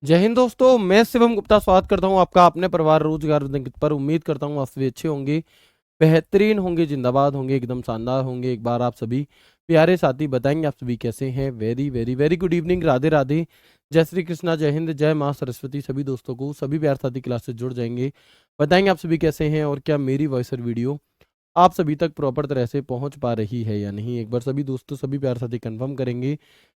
जय हिंद दोस्तों, मैं शिवम गुप्ता स्वागत करता हूं आपका अपने परिवार रोजगार पर। उम्मीद करता हूं आप सभी अच्छे होंगे, बेहतरीन होंगे, जिंदाबाद होंगे, एकदम शानदार होंगे। एक बार आप सभी प्यारे साथी बताएंगे आप सभी कैसे हैं। Very very very good evening, Radhe Radhe, जय श्री कृष्णा, जय हिंद, जय माँ सरस्वती। सभी दोस्तों को सभी प्यारे साथी क्लास से जुड़ जाएंगे, बताएंगे आप सभी कैसे हैं और क्या मेरी वॉइस और वीडियो आप सभी तक प्रॉपर तरह से पहुंच पा रही है या नहीं। एक बार सभी दोस्तों सभी प्यारे साथी कंफर्म करेंगे,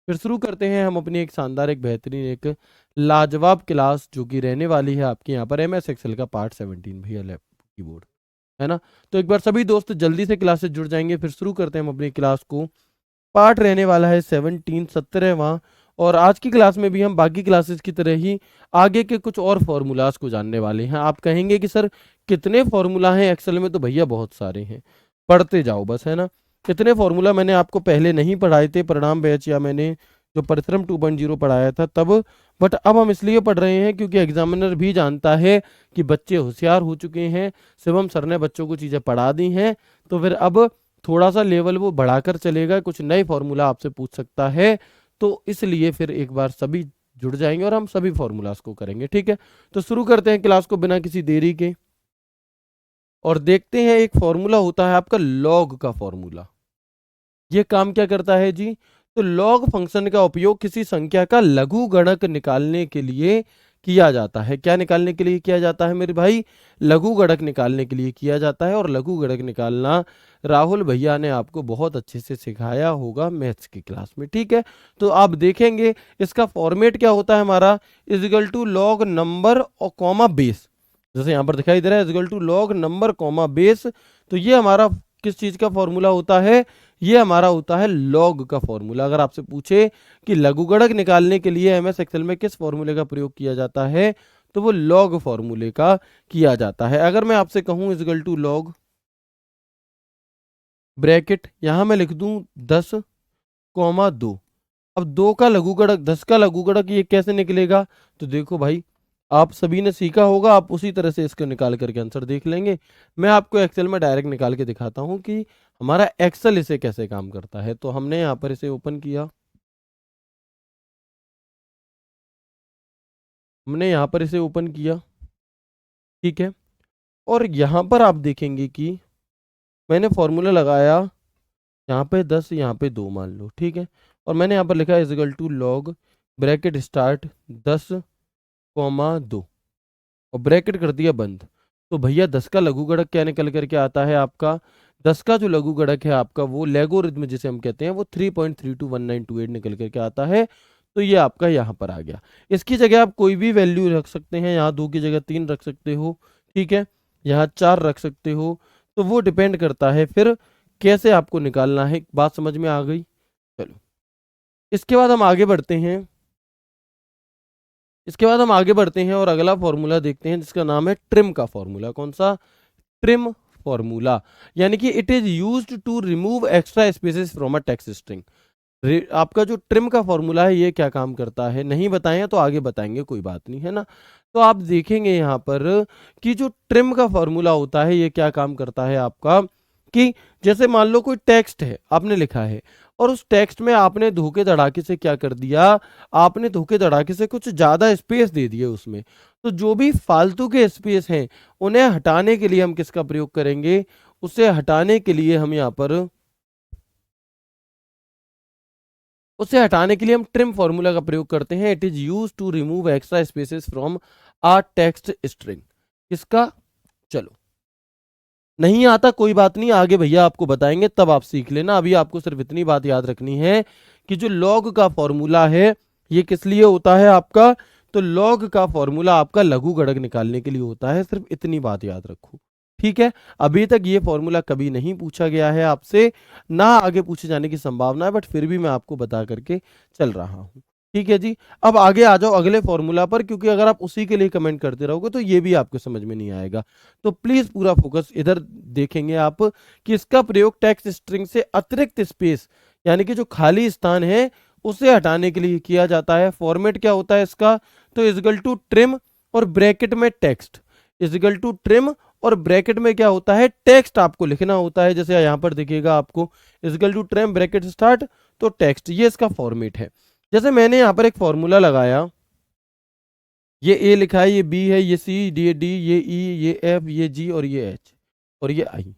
फिर शुरू करते हैं हम अपनी एक शानदार, एक बेहतरीन, एक लाजवाब क्लास जो कि रहने वाली है आपके यहाँ पर MS एक्सेल का पार्ट 17 भैया लैप कीबोर्ड, है ना। तो एक बार सभी दोस्त जल्दी से क्लास से जुड़ जाएंगे, फिर शुरू करते हैं हम अपनी क्लास को। पार्ट रहने वाला है 17वां। और आज की क्लास में भी हम बाकी क्लासेस की तरह ही आगे के कुछ और फॉर्मूलाज को जानने वाले हैं। आप कहेंगे कि सर कितने फॉर्मूला हैं एक्सेल में, तो भैया बहुत सारे हैं, पढ़ते जाओ बस, है ना। कितने फॉर्मूला मैंने आपको पहले नहीं पढ़ाए थे, परिणाम बैच या मैंने जो परिश्रम 2.0 पढ़ाया था तब। बट अब हम इसलिए पढ़ रहे हैं क्योंकि एग्जामिनर भी जानता है कि बच्चे होशियार हो चुके हैं, शिवम सर ने बच्चों को चीज़ें पढ़ा दी हैं। तो फिर अब थोड़ा सा लेवल वो बढ़ाकर चलेगा, कुछ नए फॉर्मूला आपसे पूछ सकता है। तो इसलिए फिर एक बार सभी जुड़ जाएंगे और हम सभी फॉर्मूलाज को करेंगे, ठीक है। तो शुरू करते हैं क्लास को बिना किसी देरी के और देखते हैं। एक फॉर्मूला होता है आपका लॉग का फॉर्मूला। ये काम क्या करता है जी? तो लॉग फंक्शन का उपयोग किसी संख्या का लघुगणक निकालने के लिए किया जाता है। क्या निकालने के लिए किया जाता है मेरे भाई? लघुगणक निकालने के लिए किया जाता है। और लघुगणक निकालना राहुल भैया ने आपको बहुत अच्छे से सिखाया होगा मैथ्स की क्लास में, ठीक है। तो आप देखेंगे इसका फॉर्मेट क्या होता है हमारा, इजिकल टू लॉग नंबर और कॉमा बेस। जैसे यहाँ पर दिखाई दे रहा है equal to log number comma base. तो ये हमारा किस चीज का फॉर्मूला होता है? ये हमारा होता है लॉग का फॉर्मूला। अगर आपसे पूछे कि लघुगणक निकालने के लिए MS एक्सेल में किस फॉर्मूले का प्रयोग किया जाता है, तो वो लॉग फॉर्मूले का किया जाता है। अगर मैं आपसे कहूं इजिकल टू लॉग ब्रैकेट, यहां मैं लिख दूं 10,2। अब 2 का लघुगणक, 10 का लघुगणक ये कैसे निकलेगा? तो देखो भाई, आप सभी ने सीखा होगा, आप उसी तरह से इसको निकाल करके आंसर देख लेंगे। मैं आपको एक्सेल में डायरेक्ट निकाल के दिखाता हूं कि हमारा एक्सेल इसे कैसे काम करता है। तो हमने यहाँ पर इसे ओपन किया, हमने यहाँ पर इसे ओपन किया, ठीक है। और यहाँ पर आप देखेंगे कि मैंने फॉर्मूला लगाया, यहाँ पे 10, यहाँ पे 2 मान लो, ठीक है। और मैंने यहाँ पर लिखा equal to log bracket start 10,2 और ब्रैकेट कर दिया बंद। तो भैया 10 का लघुगणक क्या निकल करके आता है आपका? 10 का जो लघुगणक है आपका, वो लेगोरिथम जिसे हम कहते हैं, वो 3.321928 निकल करके आता है। तो ये आपका यहाँ पर आ गया। इसकी जगह आप कोई भी वैल्यू रख सकते हैं, यहाँ 2 की जगह 3 रख सकते हो, ठीक है, यहाँ 4 रख सकते हो। तो वो डिपेंड करता है फिर कैसे आपको निकालना है। बात समझ में आ गई? चलो, इसके बाद हम आगे बढ़ते हैं। इसके बाद हम आगे बढ़ते हैं और अगला फॉर्मूला देखते हैं जिसका नाम है ट्रिम का फॉर्मूला। कौन सा? Trim formula. यानी कि it is used to remove extra spaces from a text string. आपका जो ट्रिम का फॉर्मूला है ये क्या काम करता है, नहीं बताएं तो आगे बताएंगे, कोई बात नहीं, है ना। तो आप देखेंगे यहाँ पर कि जो ट्रिम का फॉर्मूला होता है ये क्या काम करता है आपका, कि जैसे मान लो कोई टेक्स्ट है आपने लिखा है, और उस टेक्स्ट में आपने धोखे धड़ाके से क्या कर दिया, आपने धोखे धड़ाके से कुछ ज्यादा स्पेस दे दिए उसमें। तो जो भी फालतू के स्पेस हैं उन्हें हटाने के लिए हम किसका प्रयोग करेंगे? उसे हटाने के लिए हम यहाँ पर, उसे हटाने के लिए हम ट्रिम फॉर्मूला का प्रयोग करते हैं। It is use to remove extra spaces from a text string. किसका? चलो, नहीं आता कोई बात नहीं, आगे भैया आपको बताएंगे तब आप सीख लेना। अभी आपको सिर्फ इतनी बात याद रखनी है कि जो लॉग का फॉर्मूला है ये किस लिए होता है आपका? तो लॉग का फॉर्मूला आपका लघुगणक निकालने के लिए होता है, सिर्फ इतनी बात याद रखो, ठीक है। अभी तक ये फॉर्मूला कभी नहीं पूछा गया है आपसे, ना आगे पूछे जाने की संभावना है, बट फिर भी मैं आपको बता करके चल रहा हूं, ठीक है जी। अब आगे आ जाओ अगले फॉर्मूला पर, क्योंकि अगर आप उसी के लिए कमेंट करते रहोगे तो ये भी आपको समझ में नहीं आएगा। तो प्लीज पूरा फोकस इधर देखेंगे आप कि इसका प्रयोग टेक्स्ट स्ट्रिंग से अतिरिक्त स्पेस, यानी कि जो खाली स्थान है उसे हटाने के लिए किया जाता है। फॉर्मेट क्या होता है इसका? तो इजिकल टू ट्रिम और ब्रैकेट में टेक्स्ट, इजिकल टू ट्रिम और ब्रैकेट में क्या होता है, टेक्स्ट आपको लिखना होता है। जैसे यहां पर देखिएगा आपको equal to trim bracket start तो टेक्स्ट, ये इसका फॉर्मेट है। जैसे मैंने यहां पर एक फॉर्मूला लगाया, ये ए लिखा है, ये बी है, ये सी, ये डी, ये ई, ये एफ, ये जी और ये एच और ये आई।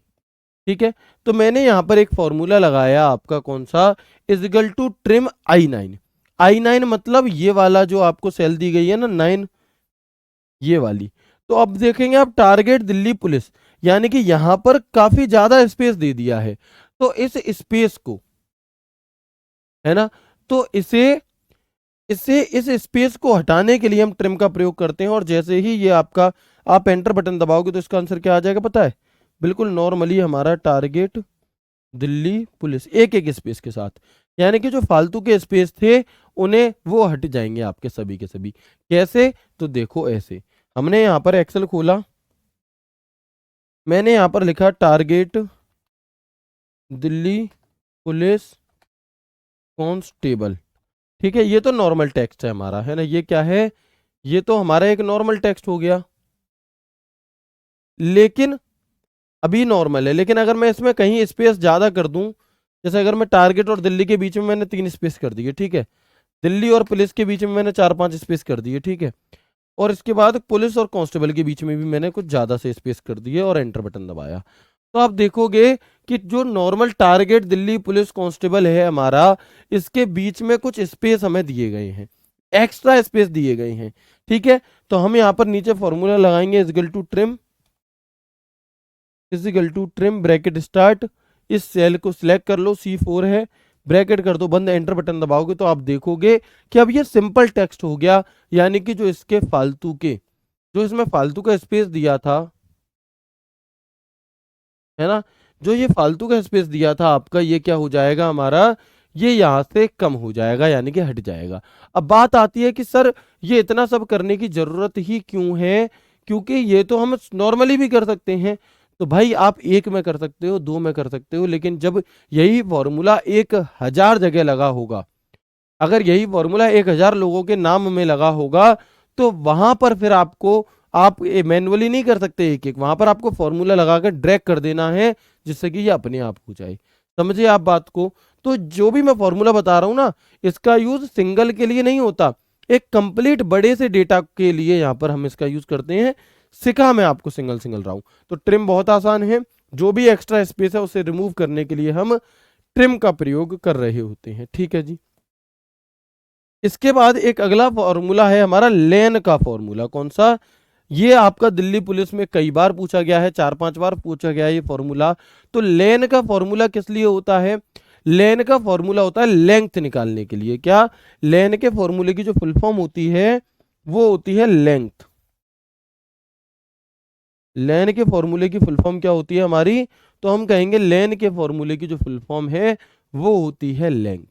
ठीक है, तो मैंने यहाँ पर एक फॉर्मूला लगाया आपका, कौन सा, is equal to trim I9। I9 मतलब ये वाला जो आपको सेल दी गई है ना 9, ये वाली। तो अब देखेंगे आप, टारगेट दिल्ली पुलिस, यानी कि यहां पर काफी ज्यादा स्पेस दे दिया है। तो इस स्पेस को, है ना, तो इसे इसे इस स्पेस को हटाने के लिए हम ट्रिम का प्रयोग करते हैं। और जैसे ही ये आपका, आप एंटर बटन दबाओगे तो इसका आंसर क्या आ जाएगा पता है? बिल्कुल नॉर्मली हमारा टारगेट दिल्ली पुलिस, एक एक स्पेस के साथ, यानी कि जो फालतू के स्पेस थे उन्हें वो हट जाएंगे आपके सभी के सभी। कैसे? तो देखो ऐसे, हमने यहाँ पर एक्सेल खोला, मैंने यहाँ पर लिखा टारगेट दिल्ली पुलिस कांस्टेबल। ठीक है, ये तो नॉर्मल टेक्स्ट है हमारा, है ना, ये क्या है, ये तो हमारा एक नॉर्मल टेक्स्ट हो गया। लेकिन अभी नॉर्मल है, लेकिन अगर मैं इसमें कहीं स्पेस ज्यादा कर दूं, जैसे अगर मैं टारगेट और दिल्ली के बीच में मैंने 3 स्पेस कर दिए, ठीक है, दिल्ली और पुलिस के बीच में मैंने 4-5 स्पेस कर दिए, ठीक है, और इसके बाद पुलिस और कांस्टेबल के बीच में भी मैंने कुछ ज्यादा से स्पेस कर दिए और एंटर बटन दबाया, तो आप देखोगे कि जो normal target Delhi police constable है हमारा, इसके बीच में कुछ स्पेस हमें दिए गए हैं, एक्स्ट्रा स्पेस दिए गए हैं। ठीक है, तो हम यहाँ पर नीचे फॉर्मूला लगाएंगे, equal to trim bracket start, इस सेल को सिलेक्ट कर लो, C4 है, ब्रैकेट कर दो बंद, एंटर बटन दबाओगे तो आप देखोगे कि अब ये सिंपल टेक्स्ट हो गया। यानी कि जो इसके फालतू के, जो इसमें फालतू का स्पेस दिया था, है ना, जो ये फालतू का स्पेस दिया था आपका, ये क्या हो जाएगा हमारा, ये यहां से कम हो जाएगा, यानी कि हट जाएगा। अब बात आती है कि सर ये इतना सब करने की जरूरत ही क्यों है, क्योंकि ये तो हम नॉर्मली भी कर सकते हैं। तो भाई आप एक में कर सकते हो, दो में कर सकते हो, लेकिन जब यही फॉर्मूला 1000 जगह लगा होगा, अगर यही फॉर्मूला 1000 लोगों के नाम में लगा होगा, तो वहां पर फिर आपको, आप मैनुअली नहीं कर सकते एक एक, वहां पर आपको फॉर्मूला लगाकर ड्रैग कर देना है, जिससे कि ये अपने आप हो जाए। समझे आप बात को? तो जो भी मैं फॉर्मूला बता रहा हूं ना, इसका यूज सिंगल के लिए नहीं होता, एक कंप्लीट बड़े से डेटा के लिए यहां पर हम इसका यूज करते हैं। सिखा मैं आपको सिंगल सिंगल रहा हूं। तो ट्रिम बहुत आसान है, जो भी एक्स्ट्रा स्पेस है उसे रिमूव करने के लिए हम ट्रिम का प्रयोग कर रहे होते हैं। ठीक है जी। इसके बाद एक अगला फॉर्मूला है हमारा लेन का फॉर्मूला। कौन सा? ये आपका दिल्ली पुलिस में कई बार पूछा गया है, 4-5 बार पूछा गया है ये फॉर्मूला। तो लेन का फॉर्मूला किस लिए होता है? लेन का फॉर्मूला होता है लेंथ निकालने के लिए। क्या? लेन के फॉर्मूले की जो फुल फॉर्म होती है वो होती है लेंथ। लेन के फॉर्मूले की फुल फॉर्म क्या होती है हमारी? तो हम कहेंगे लेन के फॉर्मूले की जो फुल फॉर्म है वो होती है लेंथ।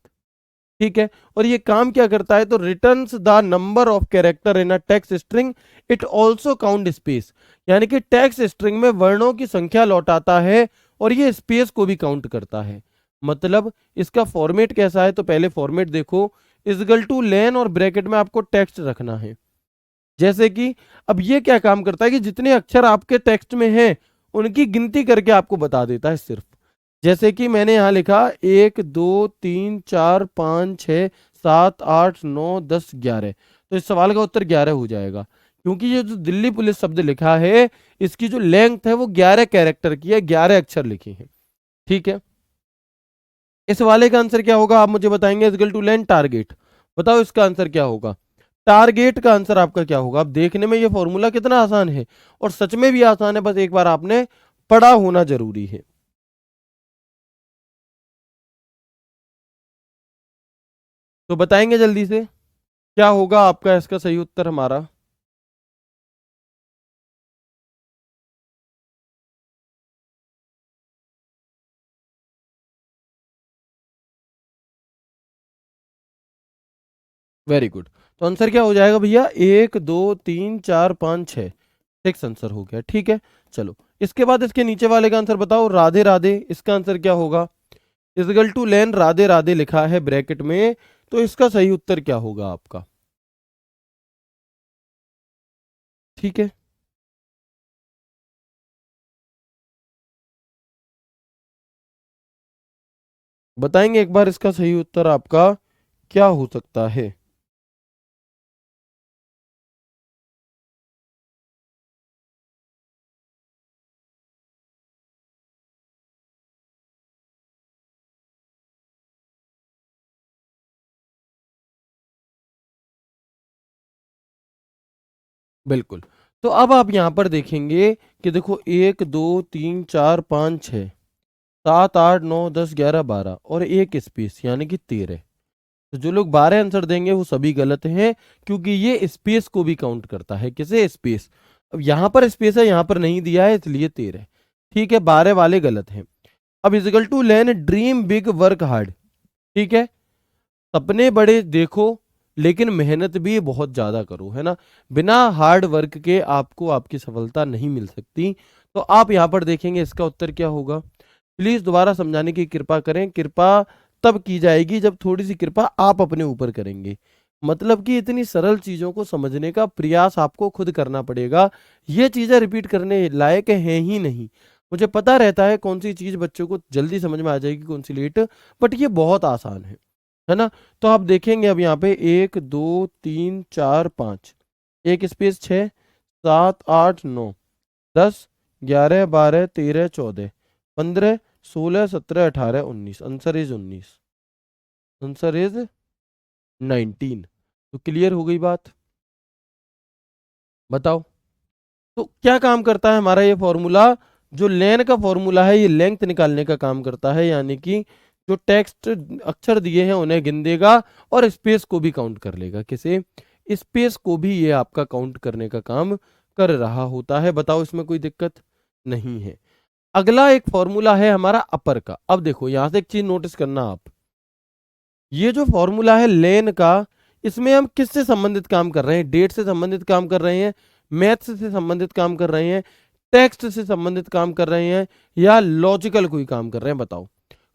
ठीक है, और ये काम क्या करता है? तो returns the number of character in a text string, it also count space, यानी कि टेक्स्ट स्ट्रिंग में वर्णों की संख्या लौटाता है और ये स्पेस को भी काउंट करता है। मतलब इसका फॉर्मेट कैसा है? तो पहले फॉर्मेट देखो, इजगल टू लेन और ब्रैकेट में आपको टेक्स्ट रखना है। जैसे कि अब ये क्या काम करता है कि जितने अक्षर आपके टेक्स्ट में हैं उनकी गिनती करके आपको बता देता है सिर्फ। जैसे कि मैंने यहां लिखा 1 2 3 4 5 6 7 8 9 10 11, तो इस सवाल का उत्तर 11 हो जाएगा, क्योंकि ये जो दिल्ली पुलिस शब्द लिखा है इसकी जो लेंथ है वो 11 कैरेक्टर की है, 11 अक्षर लिखे हैं। ठीक है, इस वाले का आंसर क्या होगा आप मुझे बताएंगे? इक्वल टू लेंथ टारगेट, बताओ इसका आंसर क्या होगा? टारगेट का आंसर आपका क्या होगा? अब देखने में ये फॉर्मूला कितना आसान है, और सच में भी आसान है, बस एक बार आपने पढ़ा होना जरूरी है। तो बताएंगे जल्दी से क्या होगा आपका इसका सही उत्तर हमारा? Very good. तो आंसर क्या हो जाएगा भैया? 1 2 3 4 5 6, सिक्स आंसर हो गया। ठीक है, चलो इसके बाद इसके नीचे वाले का आंसर बताओ, राधे राधे, इसका आंसर क्या होगा? Equal to len Radhe Radhe लिखा है ब्रैकेट में, तो इसका सही उत्तर क्या होगा आपका? ठीक है, बताएंगे एक बार इसका सही उत्तर आपका क्या हो सकता है? बिल्कुल। तो अब आप यहाँ पर देखेंगे कि देखो 1 2 3 4 5 6 7 8 9 10 11 12 और एक स्पेस यानी कि 13। तो जो लोग 12 आंसर देंगे वो सभी गलत हैं, क्योंकि ये स्पेस को भी काउंट करता है। किसे? स्पेस। अब यहाँ पर स्पेस है, यहाँ पर नहीं दिया है, इसलिए 13। ठीक है, 12 वाले गलत हैं। अब equal to len dream big work hard. ठीक है, सपने बड़े देखो लेकिन मेहनत भी बहुत ज्यादा करो, है ना। बिना हार्ड वर्क के आपको आपकी सफलता नहीं मिल सकती। तो आप यहाँ पर देखेंगे इसका उत्तर क्या होगा। प्लीज दोबारा समझाने की कृपा करें। कृपा तब की जाएगी जब थोड़ी सी कृपा आप अपने ऊपर करेंगे। मतलब कि इतनी सरल चीजों को समझने का प्रयास आपको खुद करना पड़ेगा। ये चीजें रिपीट करने लायक हैं ही नहीं। मुझे पता रहता है कौन सी चीज बच्चों को जल्दी समझ में आ जाएगी, कौन सी लेट, बट ये बहुत आसान है ना। तो आप देखेंगे अब यहाँ पे 1 2 3 4 5, एक space 6 7 8 9 10 11 12 13 14 15 16 17 18 19। Answer is 19। Answer is 19। तो क्लियर हो गई बात। बताओ, तो क्या काम करता है हमारा ये फॉर्मूला। जो लेन का फॉर्मूला है ये लेंथ निकालने का काम करता है, यानी कि जो टेक्स्ट अक्षर दिए हैं उन्हें गिन देगा और स्पेस को भी काउंट कर लेगा। किसे? स्पेस को भी ये आपका काउंट करने का काम कर रहा होता है। बताओ, इसमें कोई दिक्कत नहीं है। अगला एक फॉर्मूला है हमारा अपर का। अब देखो यहां से एक चीज नोटिस करना आप, ये जो फॉर्मूला है लेन का, इसमें हम किससे संबंधित काम कर रहे हैं? डेट से संबंधित काम कर रहे हैं, मैथ्स से संबंधित काम कर रहे हैं, टेक्स्ट से संबंधित काम कर रहे हैं, या लॉजिकल कोई काम कर रहे हैं? बताओ,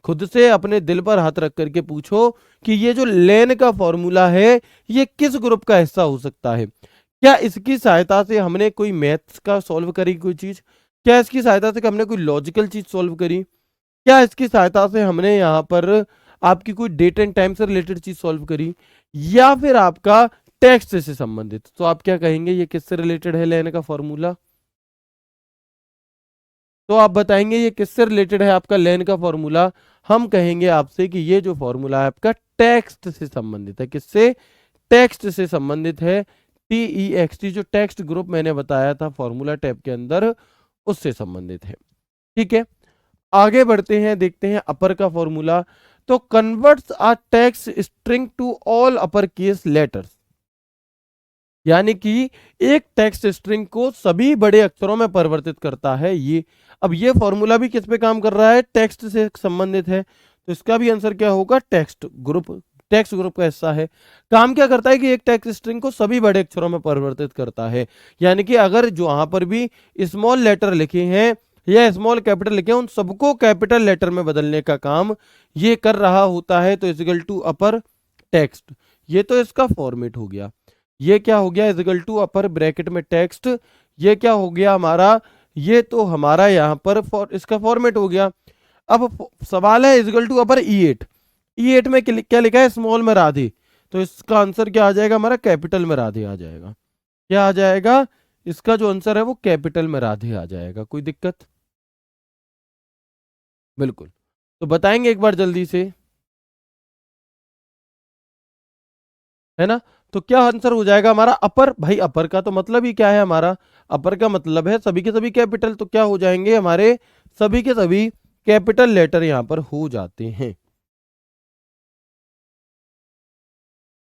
खुद से अपने दिल पर हाथ रख करके पूछो कि ये जो लेन का फॉर्मूला है ये किस ग्रुप का हिस्सा हो सकता है। क्या इसकी सहायता से हमने कोई मैथ्स का सॉल्व करी कोई चीज? क्या इसकी सहायता से हमने कोई लॉजिकल चीज सॉल्व करी? क्या इसकी सहायता से हमने यहाँ पर आपकी कोई डेट एंड टाइम से रिलेटेड चीज सॉल्व करी, या फिर आपका टेक्स्ट से संबंधित? तो आप क्या कहेंगे, ये किससे रिलेटेड है लेन का फॉर्मूला? तो आप बताएंगे ये किससे रिलेटेड है आपका लेन का फॉर्मूला। हम कहेंगे आपसे कि ये जो फॉर्मूला है आपका टेक्स्ट से संबंधित है। किससे? टेक्स्ट से संबंधित है। TEXT, जो टेक्स्ट ग्रुप मैंने बताया था फॉर्मूला टैब के अंदर, उससे संबंधित है। ठीक है, आगे बढ़ते हैं, देखते हैं अपर का फॉर्मूला। तो converts a text string to all upper case letters, यानी कि एक टेक्स्ट स्ट्रिंग को सभी बड़े अक्षरों में परिवर्तित करता है ये। अब ये फॉर्मूला भी किस पे काम कर रहा है? टेक्स्ट से संबंधित है। तो इसका भी आंसर क्या होगा? Text group. टेक्स्ट ग्रुप का हिस्सा है। काम क्या करता है कि एक टेक्स्ट स्ट्रिंग को सभी बड़े अक्षरों में परिवर्तित करता है। यानी कि अगर जो वहां पर भी स्मॉल लेटर लिखे हैं या स्मॉल कैपिटल लिखे हैं, उन सबको कैपिटल लेटर में बदलने का काम ये कर रहा होता है। तो इजिकल टू अपर टेक्स्ट, ये तो इसका फॉर्मेट हो गया। ये क्या हो गया? इजिकल टू अपर ब्रैकेट में टेक्स्ट, ये क्या हो गया हमारा? ये तो हमारा यहाँ पर इसका फॉर्मेट हो गया। अब सवाल है equal to upper E8। E8 में क्या लिखा है? स्मॉल में राधे। तो इसका आंसर क्या आ जाएगा हमारा? कैपिटल में राधे आ जाएगा। क्या आ जाएगा? इसका जो आंसर है वो कैपिटल में राधे आ जाएगा। कोई दिक्कत? बिल्कुल। तो बताएंगे एक बार जल्दी से, है ना। तो क्या आंसर हो जाएगा हमारा? अपर। भाई अपर का तो मतलब ही क्या है हमारा? अपर का मतलब है सभी के सभी कैपिटल। तो क्या हो जाएंगे हमारे? सभी के सभी कैपिटल लेटर यहां पर हो जाते हैं।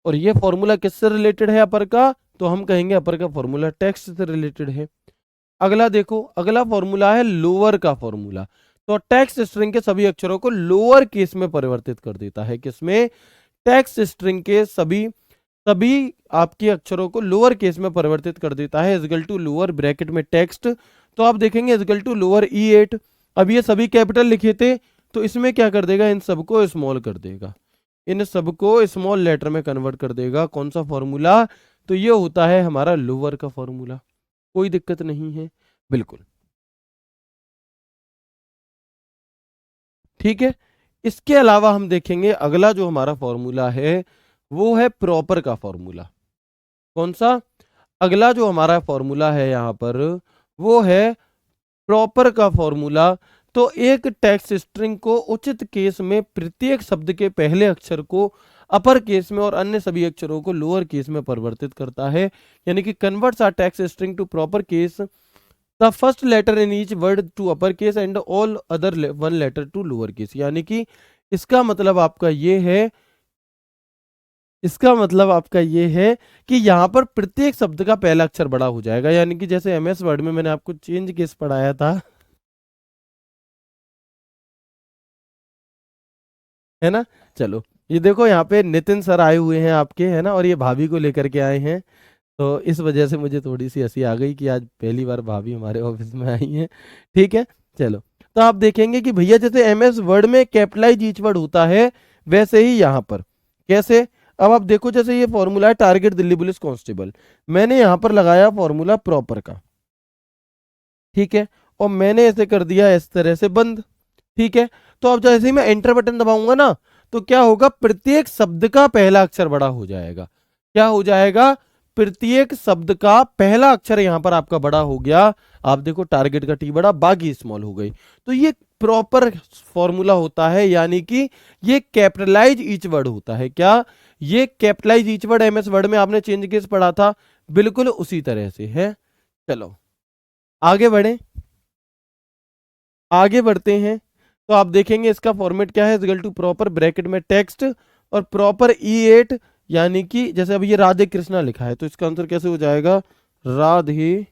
और ये फॉर्मूला किससे रिलेटेड है अपर का? तो हम कहेंगे अपर का फॉर्मूला टेक्स्ट से रिलेटेड है। अगला देखो, अगला फॉर्मूला है लोअर का फॉर्मूला। तो टेक्स्ट स्ट्रिंग के सभी अक्षरों को लोअर केस में परिवर्तित कर देता है। किसमें? टेक्स्ट स्ट्रिंग के सभी सभी आपके अक्षरों को लोअर केस में परिवर्तित कर देता है। इजिकल टू लोअर ब्रैकेट में टेक्स्ट। तो आप देखेंगे इजिकल टू लोअर E8। अब ये सभी कैपिटल लिखे थे, तो इसमें क्या कर देगा? इन सबको स्मॉल कर देगा, इन सबको स्मॉल लेटर में कन्वर्ट कर देगा। कौन सा फॉर्मूला? तो ये होता है हमारा लोअर का फॉर्मूला। कोई दिक्कत नहीं है, बिल्कुल ठीक है। इसके अलावा हम देखेंगे अगला जो हमारा फॉर्मूला है वो है प्रॉपर का फॉर्मूला। कौन सा? अगला जो हमारा फॉर्मूला है यहाँ पर वो है प्रॉपर का फॉर्मूला। तो एक टेक्स्ट स्ट्रिंग को उचित केस में प्रत्येक शब्द के पहले अक्षर को अपर केस में और अन्य सभी अक्षरों को लोअर केस में परिवर्तित करता है, यानी कि converts a text string to proper case, the first letter in each word to upper case and all other one letter to lower case. यानी कि इसका मतलब आपका ये है, इसका मतलब आपका ये है कि यहाँ पर प्रत्येक शब्द का पहला अक्षर बड़ा हो जाएगा, यानी कि जैसे एमएस वर्ड में मैंने आपको चेंज केस पढ़ाया था, है ना। चलो ये देखो यहाँ पे नितिन सर आए हुए हैं आपके, है ना, और ये भाभी को लेकर के आए हैं, तो इस वजह से मुझे थोड़ी सी हंसी आ गई कि आज पहली बार भाभी हमारे ऑफिस में आई हैं। ठीक है, चलो। तो आप देखेंगे कि भैया जैसे एमएस वर्ड में कैपिटलाइज ईच वर्ड होता है, वैसे ही यहाँ पर कैसे। अब आप देखो जैसे ये फॉर्मूला है टारगेट दिल्ली पुलिस कांस्टेबल, मैंने यहाँ पर लगाया फॉर्मूला प्रॉपर का, ठीक है, और मैंने ऐसे कर दिया इस तरह से बंद। ठीक है, तो अब जैसे ही मैं एंटर बटन दबाऊंगा ना, तो क्या होगा, प्रत्येक शब्द का पहला अक्षर बड़ा हो जाएगा। क्या हो जाएगा, प्रत्येक शब्द का पहला अक्षर यहां पर आपका बड़ा हो गया। आप देखो टारगेट का टी बड़ा, बाकी स्मॉल हो गई। तो ये प्रॉपर फॉर्मूला होता है, यानी कि ये कैपिटलाइज ईच वर्ड होता है। क्या, ये capitalise each word MS Word में आपने चेंज केस पढ़ा था, बिल्कुल उसी तरह से है। चलो आगे बढ़े, आगे बढ़ते हैं। तो आप देखेंगे इसका फॉर्मेट क्या है, इक्वल टू प्रॉपर ब्रैकेट में टेक्स्ट और प्रॉपर E8, यानी कि जैसे अभी ये राधे कृष्णा लिखा है, तो इसका आंसर कैसे हो जाएगा, राधे